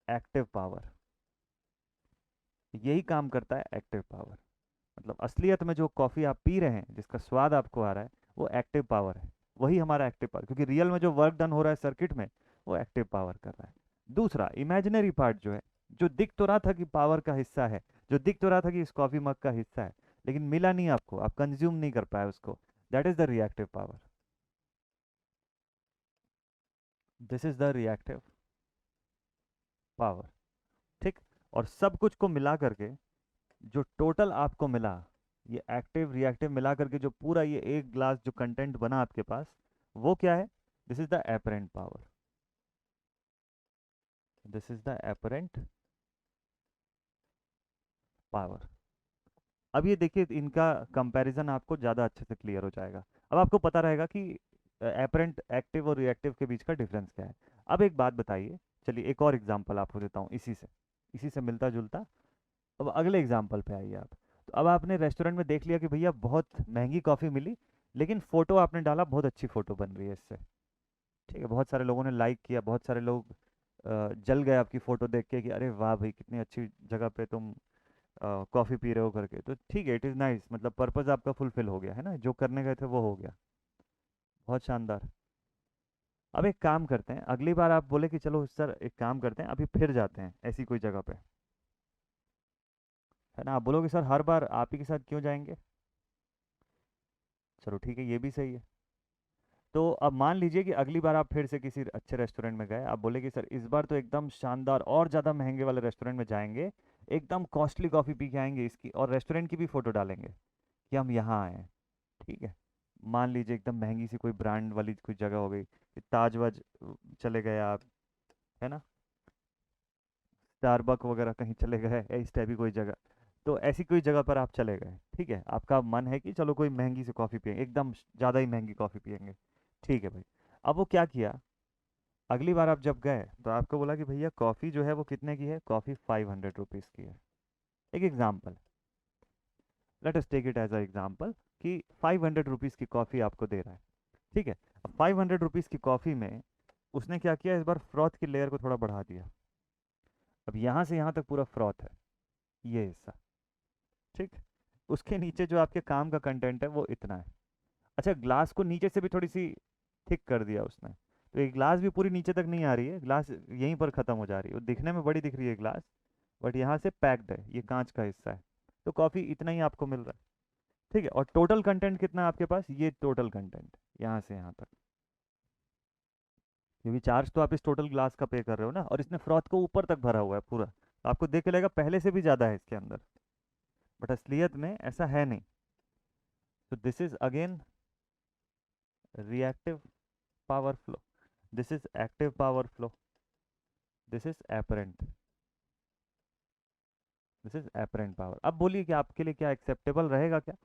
एक्टिव पावर, यही काम करता है एक्टिव पावर, मतलब असलियत में जो कॉफ़ी आप पी रहे हैं जिसका स्वाद आपको आ रहा है वो एक्टिव पावर है, वही हमारा एक्टिव पावर, क्योंकि रियल में जो वर्क डन हो रहा है सर्किट में वो एक्टिव पावर कर रहा है। दूसरा इमेजिनरी पार्ट जो है, जो दिख तो रहा था कि पावर का हिस्सा है, जो दिख तो रहा था कि इस कॉफ़ी मग का हिस्सा है, लेकिन मिला नहीं आपको, आप कंज्यूम नहीं कर पाए उसको, that is the reactive power, this is the reactive power, ठीक। और सब कुछ को मिला करके जो टोटल आपको मिला, ये एक्टिव रिएक्टिव मिला करके जो पूरा ये एक ग्लास जो कंटेंट बना आपके पास, वो क्या है, this is the apparent power, this is the apparent power. अब ये देखिए इनका कंपैरिजन आपको ज़्यादा अच्छे से क्लियर हो जाएगा, अब आपको पता रहेगा कि एपरेंट एक्टिव और रिएक्टिव के बीच का डिफरेंस क्या है। अब एक बात बताइए, चलिए एक और एग्जांपल आपको देता हूँ इसी से मिलता जुलता, अब अगले एग्जाम्पल पे आइए आप। तो अब आपने रेस्टोरेंट में देख लिया कि भैया बहुत महंगी कॉफ़ी मिली, लेकिन फ़ोटो आपने डाला, बहुत अच्छी फ़ोटो बन रही है इससे, ठीक है, बहुत सारे लोगों ने लाइक किया, बहुत सारे लोग जल गए आपकी फ़ोटो देख के कि अरे वाह भाई कितनी अच्छी जगह पे तुम कॉफ़ी पी रहे हो करके, तो ठीक है, इट इज़ नाइस, मतलब पर्पज़ आपका फुलफिल हो गया है ना, जो करने गए थे वो हो गया, बहुत शानदार। अब एक काम करते हैं, अगली बार आप बोले कि चलो सर एक काम करते हैं अभी फिर जाते हैं ऐसी कोई जगह पे, है ना, आप बोलोगे सर हर बार आप ही के साथ क्यों जाएंगे, चलो ठीक है, ये भी सही है। तो अब मान लीजिए कि अगली बार आप फिर से किसी अच्छे रेस्टोरेंट में गए, आप बोले कि सर इस बार तो एकदम शानदार और ज़्यादा महंगे वाले रेस्टोरेंट में जाएंगे, एकदम कॉस्टली कॉफ़ी पी के आएंगे इसकी, और रेस्टोरेंट की भी फ़ोटो डालेंगे कि हम यहाँ आए हैं, ठीक है, मान लीजिए एकदम महंगी सी कोई ब्रांड वाली कोई जगह हो गई, कि ताज वाज चले गए आप, है ना, स्टारबक वगैरह कहीं चले गए, या इस टाइप की कोई जगह, तो ऐसी कोई जगह पर आप चले गए, ठीक है, आपका मन है कि चलो कोई महंगी सी कॉफ़ी पियेंगे, एकदम ज़्यादा ही महंगी कॉफ़ी पियेंगे, ठीक है भाई। अब वो क्या किया, अगली बार आप जब गए तो आपको बोला कि भैया कॉफ़ी जो है वो कितने की है, कॉफ़ी 500 रुपीज़ की है, एक example, let us take it as a example, कि 500 रुपीज़ की कॉफ़ी आपको दे रहा है, ठीक है, अब 500 रुपीज़ की कॉफ़ी में उसने क्या किया, इस बार फ्रॉथ की लेयर को थोड़ा बढ़ा दिया, अब यहाँ से यहाँ तक पूरा फ्रॉथ है, ये हिस्सा, ठीक, उसके नीचे जो आपके काम का कंटेंट है वो इतना है, अच्छा ग्लास को नीचे से भी थोड़ी सी थिक कर दिया उसने, तो ये ग्लास भी पूरी नीचे तक नहीं आ रही है, ग्लास यहीं पर ख़त्म हो जा रही है, वो दिखने में बड़ी दिख रही है ग्लास, बट यहाँ से पैक्ड है, ये कांच का हिस्सा है, तो कॉफ़ी इतना ही आपको मिल रहा है, ठीक है, और टोटल कंटेंट कितना है आपके पास, ये टोटल कंटेंट यहाँ से यहाँ तक, क्योंकि चार्ज तो आप इस टोटल ग्लास का पे कर रहे हो ना, और इसने फ्रॉथ को ऊपर तक भरा हुआ है पूरा, तो आपको देख के लगेगा पहले से भी ज़्यादा है इसके अंदर, बट असलियत में ऐसा है नहीं। तो this is again reactive power flow, this is active power flow, this is apparent, this is apparent power. अब बोलिए कि आपके लिए क्या एक्सेप्टेबल रहेगा क्या?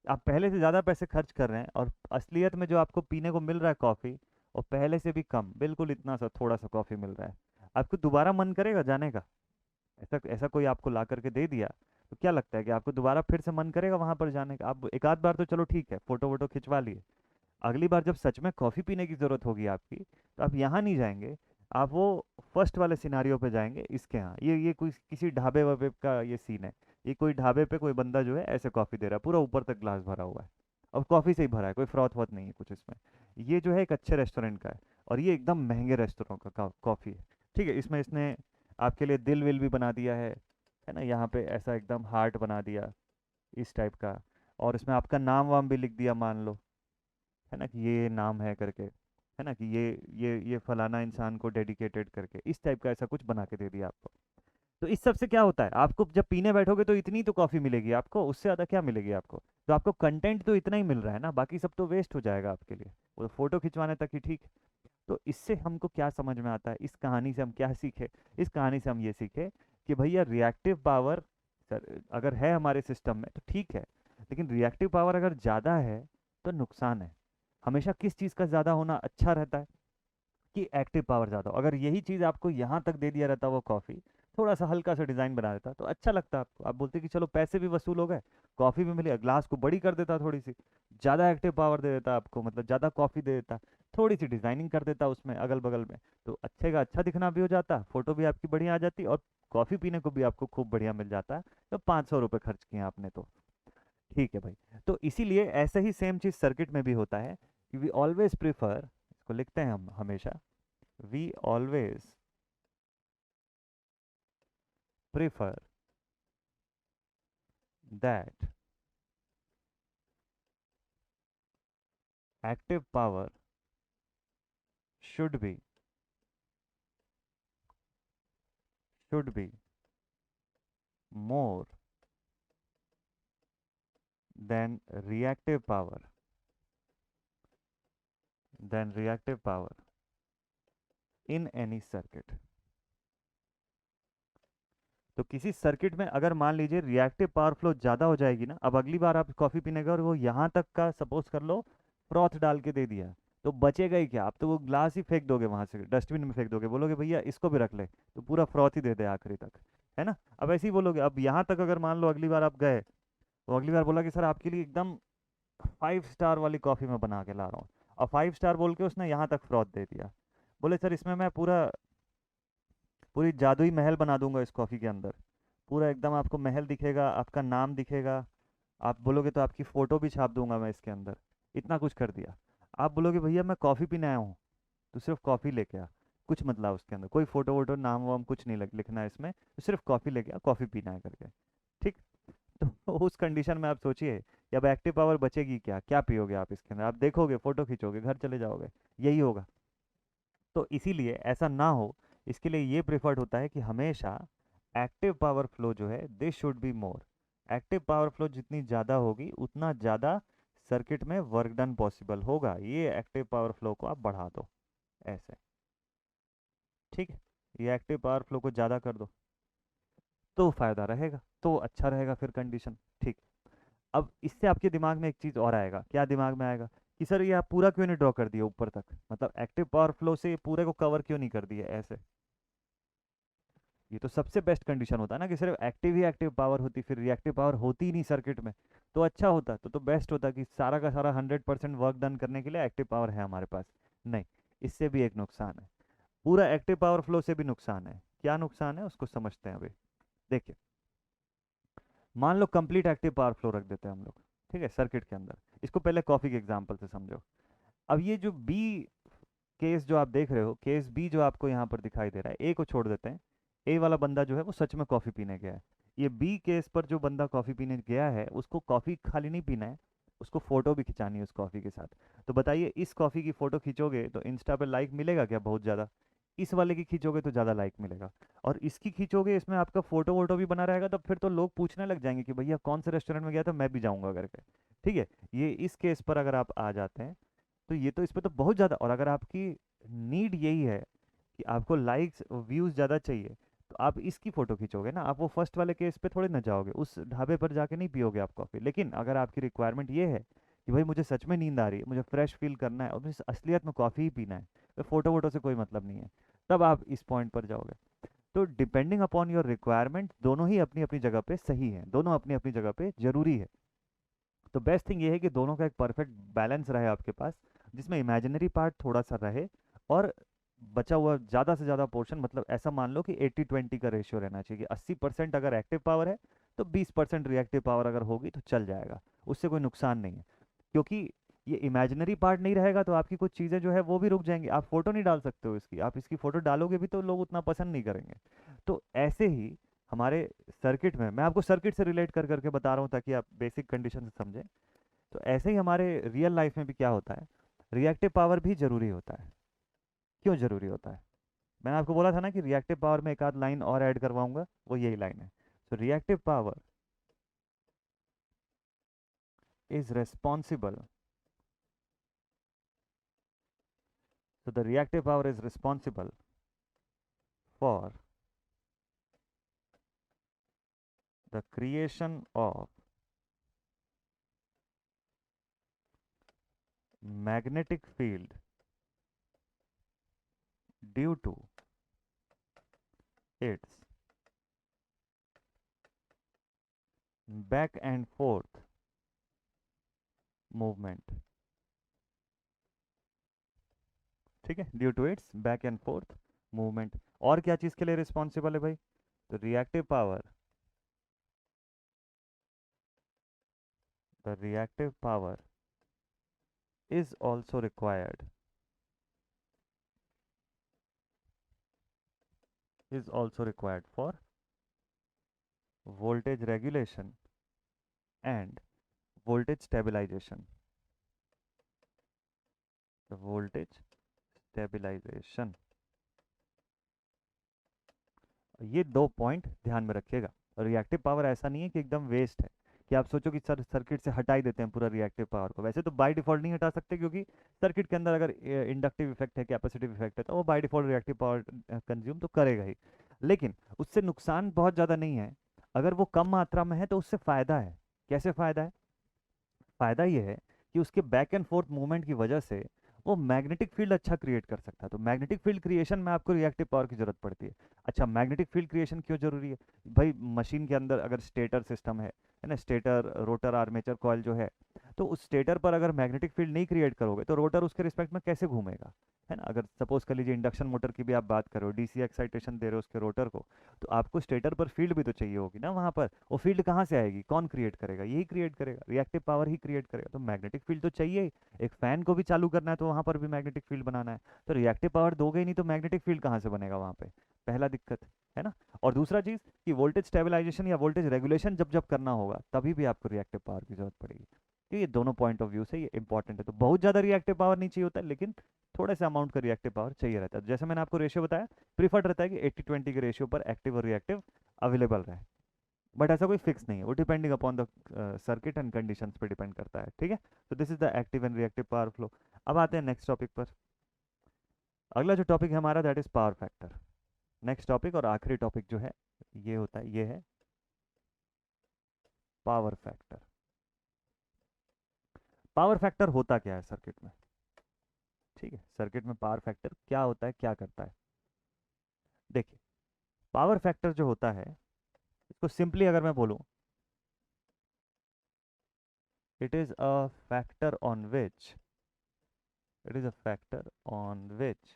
आप पहले से ज़्यादा पैसे खर्च कर रहे हैं और असलियत में जो आपको पीने को मिल रहा है कॉफ़ी, और पहले से भी कम, बिल्कुल इतना सा थोड़ा सा कॉफ़ी मिल रहा है, आपको दोबारा मन करेगा जाने का? ऐसा ऐसा कोई आपको ला करके दे दिया, तो क्या लगता है कि आपको दोबारा फिर से मन करेगा वहां पर जाने का? आप एक आध बार तो चलो ठीक है, फोटो वोटो खिंचवा लिए, अगली बार जब सच में कॉफ़ी पीने की ज़रूरत होगी आपकी, तो आप यहाँ नहीं जाएंगे, आप वो फर्स्ट वाले सिनारियो पे जाएंगे, इसके यहाँ, ये कोई किसी ढाबे वाबे का ये सीन है, ये कोई ढाबे पे कोई बंदा जो है ऐसे कॉफ़ी दे रहा है, पूरा ऊपर तक ग्लास भरा हुआ है, और कॉफ़ी से ही भरा है, कोई फ्रॉथ वॉथ नहीं है कुछ इसमें। ये जो है एक अच्छे रेस्टोरेंट का है, और ये एकदम महंगे रेस्टोरेंट का कॉफ़ी है। ठीक है, इसमें इसने आपके लिए दिल विल भी बना दिया है ना, यहाँ पे ऐसा एकदम हार्ट बना दिया इस टाइप का, और इसमें आपका नाम वाम भी लिख दिया मान लो, है ना, कि ये नाम है करके, है ना, कि ये फलाना इंसान को डेडिकेटेड करके, इस टाइप का ऐसा कुछ बना के दे दिया आपको। तो इस सब से क्या होता है, आपको जब पीने बैठोगे तो इतनी तो कॉफ़ी मिलेगी आपको, उससे ज़्यादा क्या मिलेगी आपको? तो आपको कंटेंट तो इतना ही मिल रहा है ना, बाकी सब तो वेस्ट हो जाएगा आपके लिए, वो फोटो खिंचवाने तक ही ठीक है। तो इससे हमको क्या समझ में आता है, इस कहानी से हम क्या सीखे? इस कहानी से हम ये सीखे कि भैया रिएक्टिव पावर सर अगर है हमारे सिस्टम में तो ठीक है, लेकिन रिएक्टिव पावर अगर ज़्यादा है तो नुकसान है। हमेशा किस चीज़ का ज़्यादा होना अच्छा रहता है? कि एक्टिव पावर ज़्यादा हो। अगर यही चीज़ आपको यहाँ तक दे दिया रहता वो कॉफ़ी, थोड़ा सा हल्का सा डिज़ाइन बना देता तो अच्छा लगता आपको, आप बोलते कि चलो पैसे भी वसूल हो गए, कॉफ़ी भी मिली, ग्लास को बड़ी कर देता थोड़ी सी, ज़्यादा एक्टिव पावर दे देता आपको, मतलब ज़्यादा कॉफ़ी दे देता, थोड़ी सी डिज़ाइनिंग कर देता उसमें अगल बगल में, तो अच्छे का अच्छा दिखना भी हो जाता, फोटो भी आपकी बढ़िया आ जाती, और कॉफ़ी पीने को भी आपको खूब बढ़िया मिल जाता। तो 500 रुपये खर्च किए आपने तो ठीक है भाई। तो इसीलिए ऐसे ही सेम चीज़ सर्किट में भी होता है कि वी ऑलवेज प्रिफर, इसको लिखते हैं हम हमेशा, we always prefer that active power should be should be more than reactive power in any circuit। तो किसी सर्किट में अगर मान लीजिए रिएक्टिव पावर फ्लो ज़्यादा हो जाएगी ना, अब अगली बार आप कॉफ़ी पीने गए और वो यहाँ तक का सपोज कर लो फ्रॉथ डाल के दे दिया, तो बचेगा ही क्या? आप तो वो ग्लास ही फेंक दोगे वहां से, डस्टबिन में फेंक दोगे, बोलोगे भैया इसको भी रख ले, तो पूरा फ्रॉथ ही दे दे आखिरी तक, है ना? अब ऐसे ही बोलोगे। अब यहाँ तक अगर मान लो अगली बार आप गए, तो अगली बार बोला कि सर आपके लिए एकदम 5 स्टार वाली कॉफ़ी मैं बना के ला रहा हूँ, और 5 स्टार बोल के उसने यहाँ तक फ्रॉथ दे दिया, बोले सर इसमें मैं पूरी जादुई महल बना दूंगा इस कॉफ़ी के अंदर, पूरा एकदम आपको महल दिखेगा, आपका नाम दिखेगा, आप बोलोगे तो आपकी फ़ोटो भी छाप दूंगा मैं इसके अंदर, इतना कुछ कर दिया। आप बोलोगे भैया मैं कॉफ़ी पीने आया हूँ, तो सिर्फ कॉफ़ी लेके आ, कुछ मतलब उसके अंदर कोई फ़ोटो वोटो नाम वाम कुछ नहीं लिखना है इसमें, तो सिर्फ कॉफ़ी लेके आ, कॉफ़ी पीना है करके, ठीक? तो उस कंडीशन में आप सोचिए कि अब एक्टिव पावर बचेगी क्या? क्या पियोगे आप इसके अंदर? आप देखोगे, फ़ोटो खींचोगे, घर चले जाओगे, यही होगा। तो इसीलिए ऐसा ना हो, इसके लिए ये प्रेफर्ड होता है कि हमेशा एक्टिव पावर फ्लो जो है this should be more, active power flow जितनी ज़्यादा होगी उतना ज़्यादा सर्किट में वर्क डन पॉसिबल होगा, ये एक्टिव पावर फ्लो को आप बढ़ा दो ऐसे, ठीक है? ये एक्टिव पावर फ्लो को ज़्यादा कर दो तो फ़ायदा रहेगा, तो अच्छा रहेगा फिर कंडीशन, ठीक। अब इससे आपके दिमाग में एक चीज़ और आएगा, क्या दिमाग में आएगा कि सर ये आप पूरा क्यों नहीं ड्रॉ कर दिए ऊपर तक, मतलब एक्टिव पावर फ्लो से पूरे को कवर क्यों नहीं कर दिए ऐसे? ये तो सबसे बेस्ट कंडीशन होता है ना कि सिर्फ एक्टिव ही एक्टिव पावर होती, फिर रिएक्टिव पावर होती ही नहीं सर्किट में, तो अच्छा होता, तो बेस्ट होता कि सारा का सारा 100% वर्क डन करने के लिए एक्टिव पावर है हमारे पास। नहीं, इससे भी एक नुकसान है, पूरा एक्टिव पावर फ्लो से भी नुकसान है। क्या नुकसान है उसको समझते हैं अभी। देखिए, मान लो कंप्लीट एक्टिव पावर फ्लो रख देते हैं हम लोग, ठीक है, सर्किट के अंदर। इसको पहले कॉफी के एग्जांपल से समझो। अब ये जो बी केस जो आप देख रहे हो, केस बी जो आपको यहाँ पर दिखाई दे रहा है, ए को छोड़ देते हैं, ए वाला बंदा जो है वो सच में कॉफ़ी पीने गया है, ये बी केस पर जो बंदा कॉफ़ी पीने गया है उसको कॉफ़ी खाली नहीं पीना है, उसको फ़ोटो भी खिंचानी है उस कॉफ़ी के साथ। तो बताइए इस कॉफ़ी की फ़ोटो खींचोगे तो इंस्टा पे लाइक मिलेगा क्या? बहुत ज़्यादा। इस वाले की खींचोगे तो ज़्यादा लाइक मिलेगा। और इसकी खींचोगे इसमें आपका फ़ोटो वोटो भी बना रहेगा, तो फिर तो लोग पूछने लग जाएंगे कि भैया कौन से रेस्टोरेंट में गया था, मैं भी जाऊँगा करके। ठीक है, ये इस केस पर अगर आप आ जाते हैं तो ये तो इस पे तो बहुत ज़्यादा। और अगर आपकी नीड यही है कि आपको लाइक्स व्यूज़ ज़्यादा चाहिए, तो आप इसकी फ़ोटो खींचोगे ना, आप वो फर्स्ट वाले केस पे थोड़े ना जाओगे, उस ढाबे पर जाके नहीं पियोगे आप कॉफ़ी। लेकिन अगर आपकी रिक्वायरमेंट ये है कि भाई मुझे सच में नींद आ रही है, मुझे फ्रेश फील करना है और मुझे असलियत में कॉफ़ी ही पीना है, तो फ़ोटो वोटो से कोई मतलब नहीं है, तब आप इस पॉइंट पर जाओगे। तो डिपेंडिंग अपॉन योर रिक्वायरमेंट दोनों ही अपनी अपनी जगह पे सही है, दोनों अपनी अपनी जगह पे ज़रूरी है। तो बेस्ट थिंग ये है कि दोनों का एक परफेक्ट बैलेंस रहे आपके पास, जिसमें इमेजिनरी पार्ट थोड़ा सा रहे और बचा हुआ ज़्यादा से ज़्यादा पोर्शन, मतलब ऐसा मान लो कि 80-20 का रेशियो रहना चाहिए कि 80% अगर एक्टिव पावर है तो 20% रिएक्टिव पावर अगर होगी तो चल जाएगा, उससे कोई नुकसान नहीं है। क्योंकि ये इमेजिनरी पार्ट नहीं रहेगा तो आपकी कुछ चीज़ें जो है वो भी रुक जाएंगी, आप फोटो नहीं डाल सकते हो इसकी, आप इसकी फ़ोटो डालोगे भी तो लोग उतना पसंद नहीं करेंगे। तो ऐसे ही हमारे सर्किट में, मैं आपको सर्किट से रिलेट कर करके बता रहा हूँ ताकि आप बेसिक कंडीशन से समझें। तो ऐसे ही हमारे रियल लाइफ में भी क्या होता है, रिएक्टिव पावर भी जरूरी होता है। क्यों जरूरी होता है? मैंने आपको बोला था ना कि रिएक्टिव पावर में एक आध लाइन और ऐड करवाऊंगा, वो यही लाइन है। So reactive power is responsible, so the reactive power is responsible for the creation of magnetic field due to its back and forth movement। ठीक है, due to its back and forth movement. और क्या चीज़ के लिए responsible है भाई? तो reactive power, the reactive power is also required, is also required for voltage regulation and voltage stabilization, the voltage stabilization। ये दो पॉइंट ध्यान में रखिएगा। रिएक्टिव पावर ऐसा नहीं है कि एकदम वेस्ट है, कि आप सोचो कि सर सर्किट से हटा ही देते हैं पूरा रिएक्टिव पावर को। वैसे तो बाय डिफॉल्ट नहीं हटा सकते, क्योंकि सर्किट के अंदर अगर इंडक्टिव इफेक्ट है, कैपेसिटिव इफेक्ट है, तो वो by default reactive power consume तो करेगा ही। लेकिन उससे नुकसान बहुत ज़्यादा नहीं है, अगर वो कम मात्रा में है तो उससे फ़ायदा है। कैसे फ़ायदा है? फ़ायदा ये है कि उसके बैक एंड फोर्थ मूवमेंट की वजह से वो मैग्नेटिक फील्ड अच्छा क्रिएट कर सकता है। तो मैग्नेटिक फील्ड क्रिएशन में आपको रिएक्टिव पावर की जरूरत पड़ती है। अच्छा, मैग्नेटिक फील्ड क्रिएशन क्यों जरूरी है? भाई मशीन के अंदर अगर स्टेटर सिस्टम है ना, स्टेटर रोटर आर्मेचर कॉइल जो है, तो उस स्टेटर पर अगर मैग्नेटिक फील्ड नहीं क्रिएट करोगे तो रोटर उसके रिस्पेक्ट में कैसे घूमेगा? है ना, अगर सपोज कर लीजिए इंडक्शन मोटर की भी आप बात करो, डीसी एक्साइटेशन दे रहे हो उसके रोटर को, तो आपको स्टेटर पर फील्ड भी तो चाहिए होगी ना वहाँ पर। वो फील्ड कहाँ से आएगी? कौन क्रिएट करेगा? यही क्रिएट करेगा, रिएक्टिव पावर ही क्रिएट करेगा। तो मैग्नेटिक फील्ड तो चाहिए ही। एक फैन को भी चालू करना है तो वहाँ पर भी मैग्नेटिक फील्ड बनाना है, तो रिएक्टिव पावर दोगे ही नहीं तो मैग्नेटिक फील्ड कहाँ से बनेगा वहाँ पे? पहला दिक्कत है ना। और दूसरा चीज़ कि वोल्टेज स्टेबलाइजेशन या वोल्टेज रेगुलेशन जब जब करना होगा तभी भी आपको रिएक्टिव पावर की जरूरत पड़ेगी। तो ये दोनों पॉइंट ऑफ व्यू से ये इंपॉर्टेंट है। तो बहुत ज़्यादा रिएक्टिव पावर नहीं चाहिए होता है, लेकिन थोड़े से अमाउंट का रिएक्टिव पावर चाहिए रहता है। जैसे मैंने आपको रेशियो बताया, प्रीफर्ड रहता है कि 80-20 के रेशियो पर एक्टिव और रिएक्टिव अवेलेबल रहे। बट ऐसा कोई फिक्स नहीं है, वो depending upon the circuit and conditions पे डिपेंड करता है। ठीक है, तो this is the active and reactive power flow. अब आते हैं नेक्स्ट टॉपिक पर। अगला जो टॉपिक है हमारा that is power factor. Next topic और आखिरी टॉपिक जो है ये होता है, ये है पावर फैक्टर। पावर फैक्टर होता क्या है सर्किट में? ठीक है, सर्किट में पावर फैक्टर क्या होता है, क्या करता है? देखिए, पावर फैक्टर जो होता है, इसको सिंपली अगर मैं बोलूं, it is a factor on which, it is a factor on which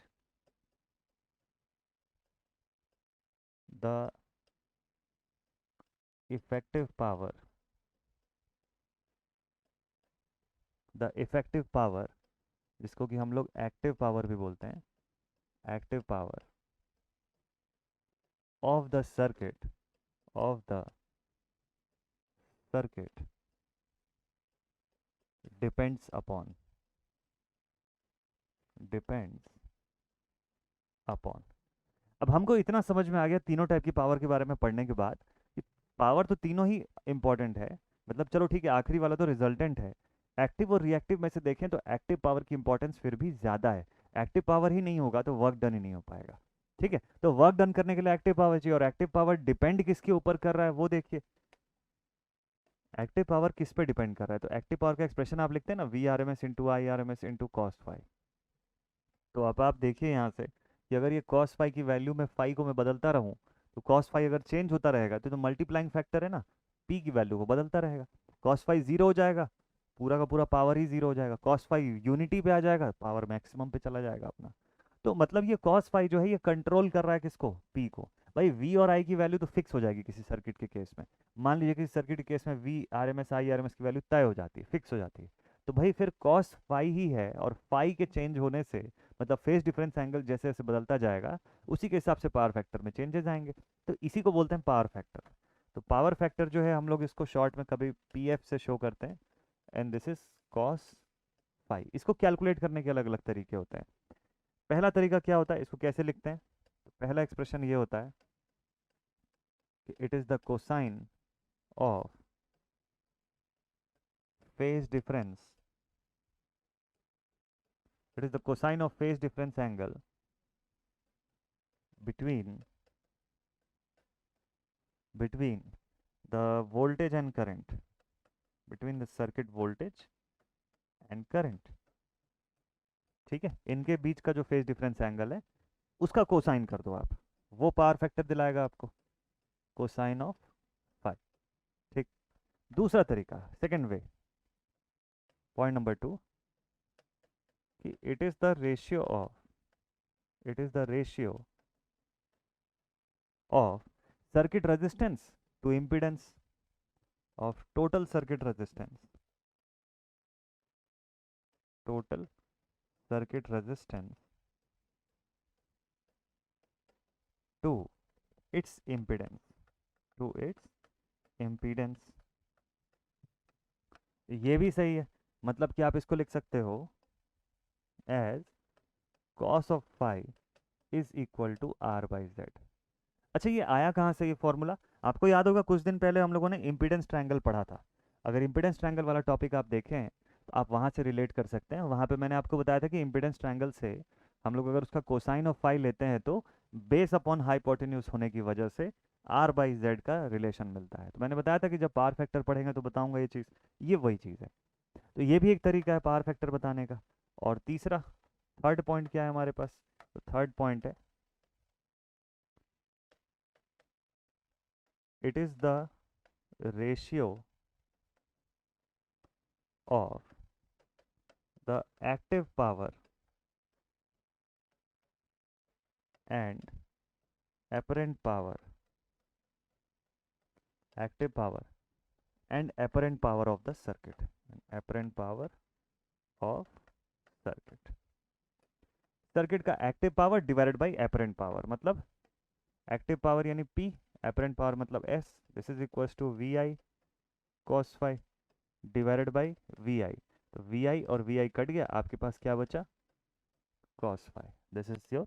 the effective power, the effective power, जिसको कि हम लोग एक्टिव पावर भी बोलते हैं, active power of the circuit, of the circuit depends upon अब हमको इतना समझ में आ गया तीनों टाइप की पावर के बारे में पढ़ने के बाद कि पावर तो तीनों ही इंपॉर्टेंट है। मतलब चलो ठीक है, आखिरी वाला तो रिजल्टेंट है। एक्टिव और रिएक्टिव में से देखें तो एक्टिव पावर की इंपॉर्टेंस फिर भी ज़्यादा है। एक्टिव पावर ही नहीं होगा तो वर्क डन ही नहीं हो पाएगा। ठीक है, तो वर्क डन करने के लिए एक्टिव पावर चाहिए, और एक्टिव पावर डिपेंड किसके ऊपर कर रहा है वो देखिए। एक्टिव पावर किस पे डिपेंड कर रहा है? तो एक्टिव पावर का एक्सप्रेशन आप लिखते हैं ना, V R M S into I R M S into cos phi. तो अब आप देखिए यहाँ से कि अगर ये cos फाई की वैल्यू में फाई को मैं बदलता रहूँ, तो cos फाई अगर चेंज होता रहेगा तो मल्टीप्लाइंग फैक्टर है ना, p की वैल्यू को बदलता रहेगा। cos फाई जीरो हो जाएगा, पूरा का पूरा पावर ही जीरो हो जाएगा। cos फाई यूनिटी पे आ जाएगा, पावर मैक्सिमम पे चला जाएगा अपना। तो मतलब ये cos फाई जो है ये कंट्रोल कर रहा है किसको? p को। भाई v और i की वैल्यू तो फिक्स हो जाएगी किसी सर्किट के केस में। मान लीजिए किसी सर्किट के केस में v R M S I R M S की वैल्यू तय हो जाती है, फिक्स हो जाती है। तो भाई फिर cos फाई ही है, और फाई के चेंज होने से मतलब फेस डिफरेंस एंगल जैसे जैसे बदलता जाएगा उसी के हिसाब से पावर फैक्टर में चेंजेस आएंगे। तो इसी को बोलते हैं पावर फैक्टर। तो पावर फैक्टर जो है हम लोग इसको शॉर्ट में कभी पीएफ से शो करते हैं, and this is cos phi. इसको कैलकुलेट करने के अलग अलग तरीके होते हैं। पहला तरीका क्या होता है, इसको कैसे लिखते हैं? तो पहला एक्सप्रेशन ये होता है कि it is the cosine of phase difference, it is the cosine of phase difference angle between the voltage and current, between the circuit voltage and current। ठीक है, इनके बीच का जो फेज डिफरेंस एंगल है उसका कोसाइन कर दो आप, वो पावर फैक्टर दिलाएगा आपको, कोसाइन ऑफ फाई। ठीक। दूसरा तरीका, सेकंड वे, पॉइंट नंबर 2, कि it is the ratio of circuit resistance to impedance of total circuit resistance to its impedance। ये भी सही है, मतलब कि आप इसको लिख सकते हो as cos of phi is equal to R by Z. अच्छा, ये आया कहाँ से ये फॉर्मूला? आपको याद होगा कुछ दिन पहले हम लोगों ने इम्पीडेंस ट्रायंगल पढ़ा था। अगर इम्पीडेंस ट्रायंगल वाला टॉपिक आप देखें तो आप वहाँ से रिलेट कर सकते हैं। वहाँ पे मैंने आपको बताया था कि इम्पीडेंस ट्रायंगल से हम लोग अगर उसका कोसाइन ऑफ फाई लेते हैं तो बेस अपॉन हाइपोटेन्यूज होने की वजह से आर बाई जेड का रिलेशन मिलता है। तो मैंने बताया था कि जब पावर फैक्टर पढ़ेंगे तो बताऊंगा ये चीज़, ये वही चीज़ है। तो ये भी एक तरीका है पावर फैक्टर बताने का। और तीसरा, थर्ड पॉइंट क्या है हमारे पास? तो थर्ड पॉइंट है it is the ratio of the active power and apparent power of the circuit, circuit का active power divided by apparent power, मतलब एक्टिव पावर यानी P, एपरेंट पावर मतलब S, this is equals to V I cos phi divided by V I. तो V आई और we I cut गया, आपके पास क्या बचा? Cos phi. This is your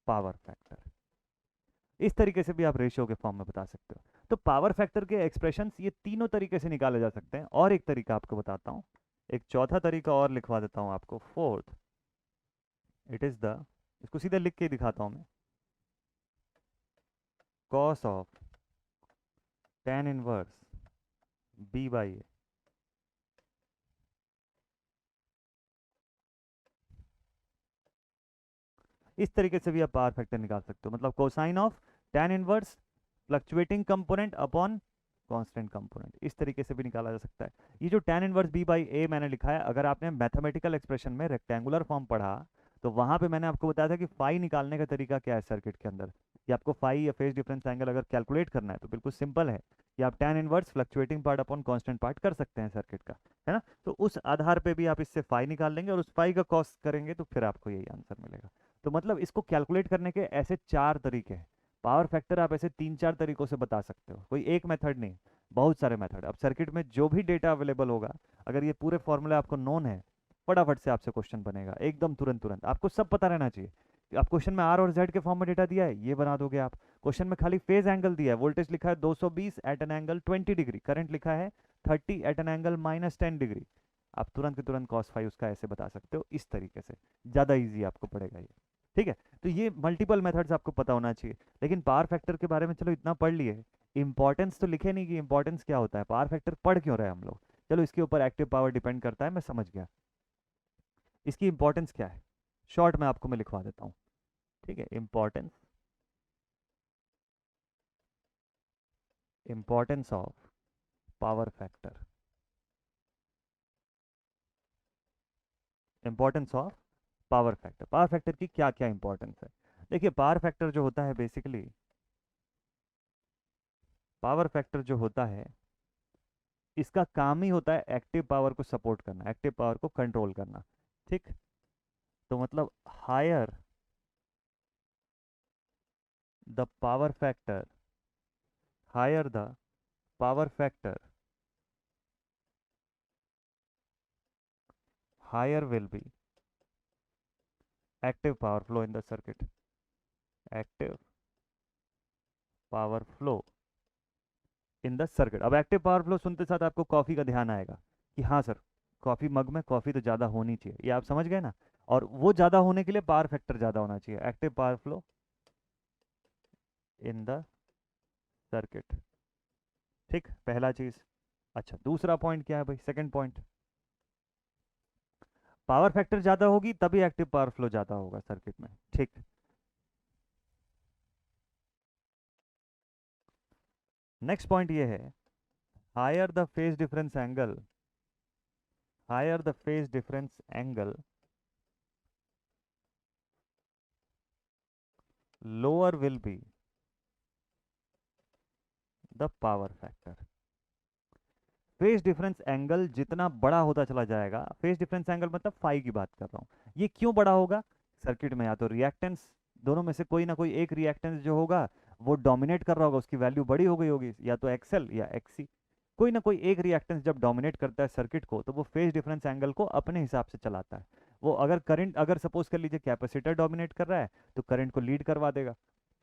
power factor. इस तरीके से भी आप रेशियो के फॉर्म में बता सकते हो। तो पावर फैक्टर के एक्सप्रेशंस ये तीनों तरीके से निकाले जा सकते हैं। और एक तरीका आपको बताता हूँ, एक चौथा तरीका और लिखवा देता हूँ आपको, फोर्थ, इट इज द, इसको सीधे लिख के दिखाता हूँ मैं, cos of tan inverse b by A. इस तरीके से भी आप पावर फैक्टर निकाल सकते हो, मतलब cosine of tan inverse fluctuating component upon constant component, इस तरीके से भी निकाला जा सकता है। ये जो tan इनवर्स b बाई ए मैंने लिखा है, अगर आपने मैथमेटिकल एक्सप्रेशन में रेक्टेंगुलर फॉर्म पढ़ा तो वहां पे मैंने आपको बताया था कि फाई निकालने का तरीका क्या है सर्किट के अंदर, कि आपको फाई या फेज डिफरेंस एंगल अगर कैलकुलेट करना है तो बिल्कुल सिंपल है कि आप tan inverse fluctuating part upon constant part कर सकते हैं सर्किट का, है ना। तो उस आधार पे भी आप इससे फाई निकाल लेंगे और उस फाई का कॉस करेंगे तो फिर आपको यही आंसर मिलेगा। तो मतलब इसको कैलकुलेट करने के ऐसे चार तरीके हैं। पावर फैक्टर आप ऐसे 3-4 तरीकों से बता सकते हो, कोई एक मेथड नहीं, बहुत सारे मेथड। अब सर्किट में जो भी डेटा अवेलेबल होगा, अगर ये पूरे फॉर्मूले आपको नोन है, फटाफट से आपसे क्वेश्चन बनेगा एकदम तुरंत तुरंत। आपको सब पता रहना चाहिए। आप क्वेश्चन में आर और जेड के फॉर्म में डेटा दिया है, ये बना दोगे आप। क्वेश्चन में खाली फेज एंगल दिया है, वोल्टेज लिखा है 220 at an angle 20 degree, current लिखा है 30 एट एन एंगल -10 डिग्री, आप तुरंत के तुरंत cos फाई उसका ऐसे बता सकते हो, इस तरीके से। ज़्यादा ईजी आपको पड़ेगा ये, ठीक है। तो ये मल्टीपल मेथड्स आपको पता होना चाहिए। लेकिन पावर फैक्टर के बारे में चलो इतना पढ़ लिए, इंपॉर्टेंस तो लिखे नहीं कि इंपॉर्टेंस क्या होता है, पावर फैक्टर पढ़ क्यों रहे हम लोग। चलो इसके ऊपर एक्टिव पावर डिपेंड करता है, मैं समझ गया। इसकी इंपॉर्टेंस क्या है, शॉर्ट में आपको मैं लिखवा देता हूँ, ठीक है। Importance of power factor, importance of power factor. Power factor की क्या क्या इंपॉर्टेंस है। देखिए पावर फैक्टर जो होता है बेसिकली, पावर फैक्टर जो होता है इसका काम ही होता है एक्टिव पावर को सपोर्ट करना, एक्टिव पावर को कंट्रोल करना, ठीक। तो मतलब higher the power factor, higher the power factor, higher will be active power flow in the circuit, active power flow in the circuit. अब एक्टिव पावर फ्लो सुनते साथ आपको कॉफी का ध्यान आएगा कि हाँ सर, कॉफी मग में कॉफी तो ज़्यादा होनी चाहिए, ये आप समझ गए ना। और वो ज़्यादा होने के लिए पावर फैक्टर ज़्यादा होना चाहिए, active power flow in the circuit, ठीक, पहला चीज़। अच्छा दूसरा पॉइंट क्या है भाई, सेकंड पॉइंट, पावर फैक्टर ज़्यादा होगी तभी एक्टिव पावर फ्लो ज़्यादा होगा सर्किट में, ठीक। नेक्स्ट पॉइंट ये है, higher the phase difference angle, higher the phase difference angle, lower will be the power factor. Phase difference angle जितना बड़ा होता चला जाएगा, फेज डिफरेंस एंगल मतलब फाई की बात कर रहा हूं, ये क्यों बड़ा होगा, सर्किट में या तो रिएक्टेंस, दोनों में से कोई ना कोई एक रिएक्टेंस जो होगा वो डोमिनेट कर रहा होगा, उसकी वैल्यू बड़ी हो गई होगी, या तो एक्सएल या एक्सी, कोई ना कोई एक रिएक्टेंस जब डोमिनेट करता है सर्किट को, तो वो फेज डिफरेंस एंगल को अपने हिसाब से चलाता है। वो अगर करंट, अगर सपोज कर लीजिए कैपेसिटर डोमिनेट कर रहा है तो करंट को लीड करवा देगा,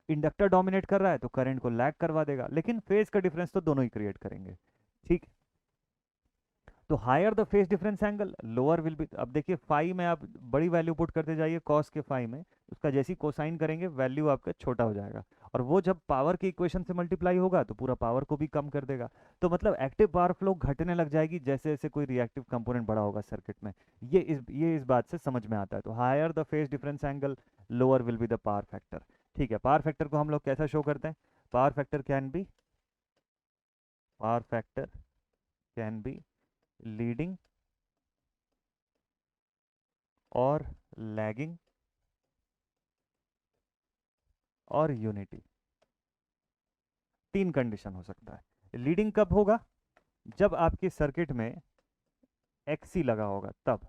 इंडक्टर डोमिनेट कर रहा है तो करंट को लैग करवा देगा, लेकिन फेज का डिफरेंस तो दोनों ही क्रिएट करेंगे, ठीक। तो higher the phase difference angle lower will be, अब देखिए फाई में आप बड़ी वैल्यू पुट करते जाइए कॉस के फाई में, उसका जैसी कोसाइन करेंगे वैल्यू आपका छोटा हो जाएगा, और वो जब पावर की इक्वेशन से मल्टीप्लाई होगा तो पूरा पावर को भी कम कर देगा। तो मतलब एक्टिव पावर फ्लो घटने लग जाएगी जैसे जैसे कोई रिएक्टिव कंपोनेंट बड़ा होगा सर्किट में, ये इस बात से समझ में आता है। तो higher the phase difference angle lower will be the power factor, ठीक है। पावर फैक्टर को हम लोग कैसा शो करते हैं, power factor can be, power factor can be leading और लैगिंग और यूनिटी, तीन कंडीशन हो सकता है। लीडिंग कब होगा, जब आपके सर्किट में एक्सी लगा होगा तब।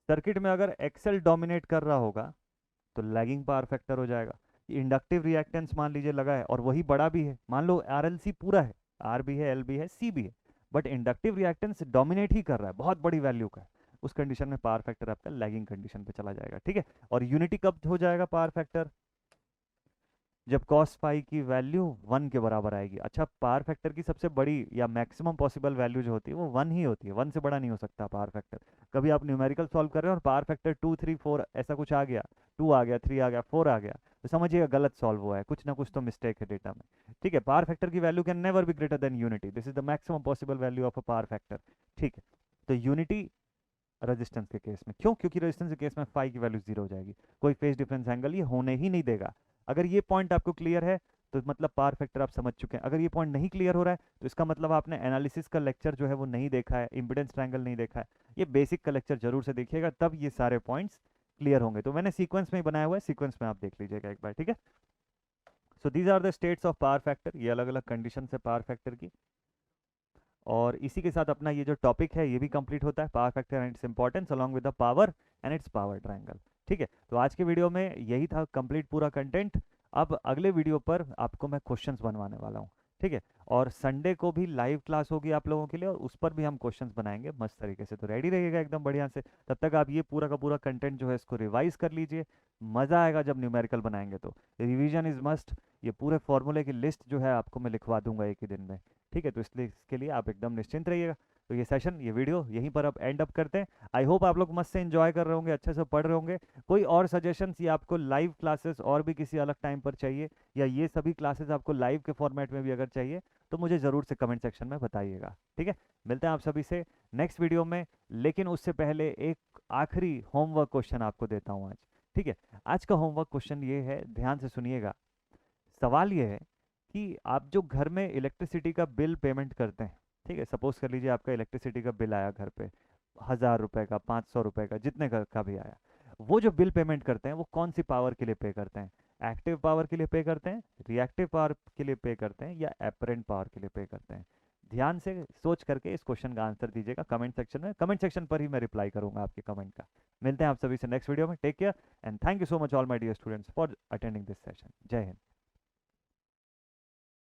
सर्किट में अगर एक्सएल डोमिनेट कर रहा होगा तो लैगिंग पावर फैक्टर हो जाएगा। इंडक्टिव रिएक्टेंस मान लीजिए लगा है और वही बड़ा भी है, मान लो आरएलसी पूरा है, आर भी है, एल भी है, सी भी है, बट इंडक्टिव रिएक्टेंस डोमिनेट ही कर रहा है, बहुत बड़ी वैल्यू का है, उस कंडीशन में पावर फैक्टर आपका लैगिंग कंडीशन पे चला जाएगा, ठीक है। और यूनिटी कब हो जाएगा पावर फैक्टर, जब cos फाई की वैल्यू 1 के बराबर आएगी। अच्छा पावर फैक्टर की सबसे बड़ी या मैक्सिमम पॉसिबल वैल्यू जो होती है वो 1 ही होती है, 1 से बड़ा नहीं हो सकता पावर फैक्टर। कभी आप न्यूमेरिकल सॉल्व कर रहे हो और पावर फैक्टर 2 3 4 ऐसा कुछ आ गया, 2 आ गया, 3 आ गया, 4 आ गया, तो समझिएगा गलत सॉल्व हुआ है, कुछ ना कुछ तो मिस्टेक है डेटा में, ठीक है। पावर फैक्टर की value can never be greater than unity, this is the maximum possible value of a power factor, ठीक है। तो यूनिटी रेजिस्टेंस के केस में, क्यों, क्योंकि रेजिस्टेंस के केस में फाई की वैल्यू 0 हो जाएगी, कोई फेज डिफरेंस एंगल ये होने ही नहीं देगा। अगर ये पॉइंट आपको क्लियर है तो मतलब पावर फैक्टर आप समझ चुके हैं। अगर ये पॉइंट नहीं क्लियर हो रहा है तो इसका मतलब आपने एनालिसिस का लेक्चर जो है वो नहीं देखा है, इंपिडेंस ट्रायंगल नहीं देखा है, ये बेसिक का लेक्चर जरूर से देखिएगा, तब ये सारे पॉइंट्स क्लियर होंगे। तो मैंने सीक्वेंस में ही बनाया हुआ है, सीक्वेंस में आप देख लीजिएगा एक बार, ठीक है। So these are the states of power factor, ये अलग अलग कंडीशन है पावर फैक्टर की। और इसी के साथ अपना ये जो टॉपिक है ये भी कंप्लीट होता है, power factor and its importance along with the power and it's power triangle, ठीक है। तो आज के वीडियो में यही था कंप्लीट पूरा कंटेंट। अब अगले वीडियो पर आपको मैं क्वेश्चंस बनवाने वाला हूँ, ठीक है। और संडे को भी लाइव क्लास होगी आप लोगों के लिए, और उस पर भी हम क्वेश्चंस बनाएंगे मस्त तरीके से। तो रेडी रहिएगा एकदम बढ़िया से। तब तक आप ये पूरा का पूरा कंटेंट जो है इसको रिवाइज कर लीजिए। मज़ा आएगा जब न्यूमेरिकल बनाएंगे तो। Revision is must. ये पूरे फॉर्मूले की लिस्ट जो है आपको मैं लिखवा दूंगा एक ही दिन में, ठीक है। तो इसलिए इसके लिए आप एकदम निश्चिंत रहिएगा। तो ये सेशन, ये वीडियो यहीं पर अब एंड अप करते हैं। आई होप आप लोग मस्त से एंजॉय कर रहे होंगे, अच्छे से पढ़ रहे होंगे। कोई और सजेशंस या आपको लाइव क्लासेस और भी किसी अलग टाइम पर चाहिए, या ये सभी क्लासेस आपको लाइव के फॉर्मेट में भी अगर चाहिए, तो मुझे ज़रूर से कमेंट सेक्शन में बताइएगा, ठीक है। मिलते हैं आप सभी से नेक्स्ट वीडियो में। लेकिन उससे पहले एक आखिरी होमवर्क क्वेश्चन आपको देता हूँ आज, ठीक है। आज का होमवर्क क्वेश्चन ये है, ध्यान से सुनिएगा। सवाल ये है कि आप जो घर में इलेक्ट्रिसिटी का बिल पेमेंट करते हैं, ठीक है, सपोज कर लीजिए आपका इलेक्ट्रिसिटी का बिल आया घर पे 1000 रुपए का, 500 रुपए का, जितने का भी आया, वो जो बिल पेमेंट करते हैं वो कौन सी पावर के लिए पे करते हैं? एक्टिव पावर के लिए पे करते हैं, रिएक्टिव पावर के लिए पे करते हैं, या एपरेंट पावर के लिए पे करते हैं? ध्यान से सोच करके इस क्वेश्चन का आंसर दीजिएगा कमेंट सेक्शन में। कमेंट सेक्शन पर ही मैं रिप्लाई करूंगा आपके कमेंट का। मिलते हैं आप सभी से नेक्स्ट वीडियो में। Take care and thank you so much all my dear students for attending this session. जय हिंद।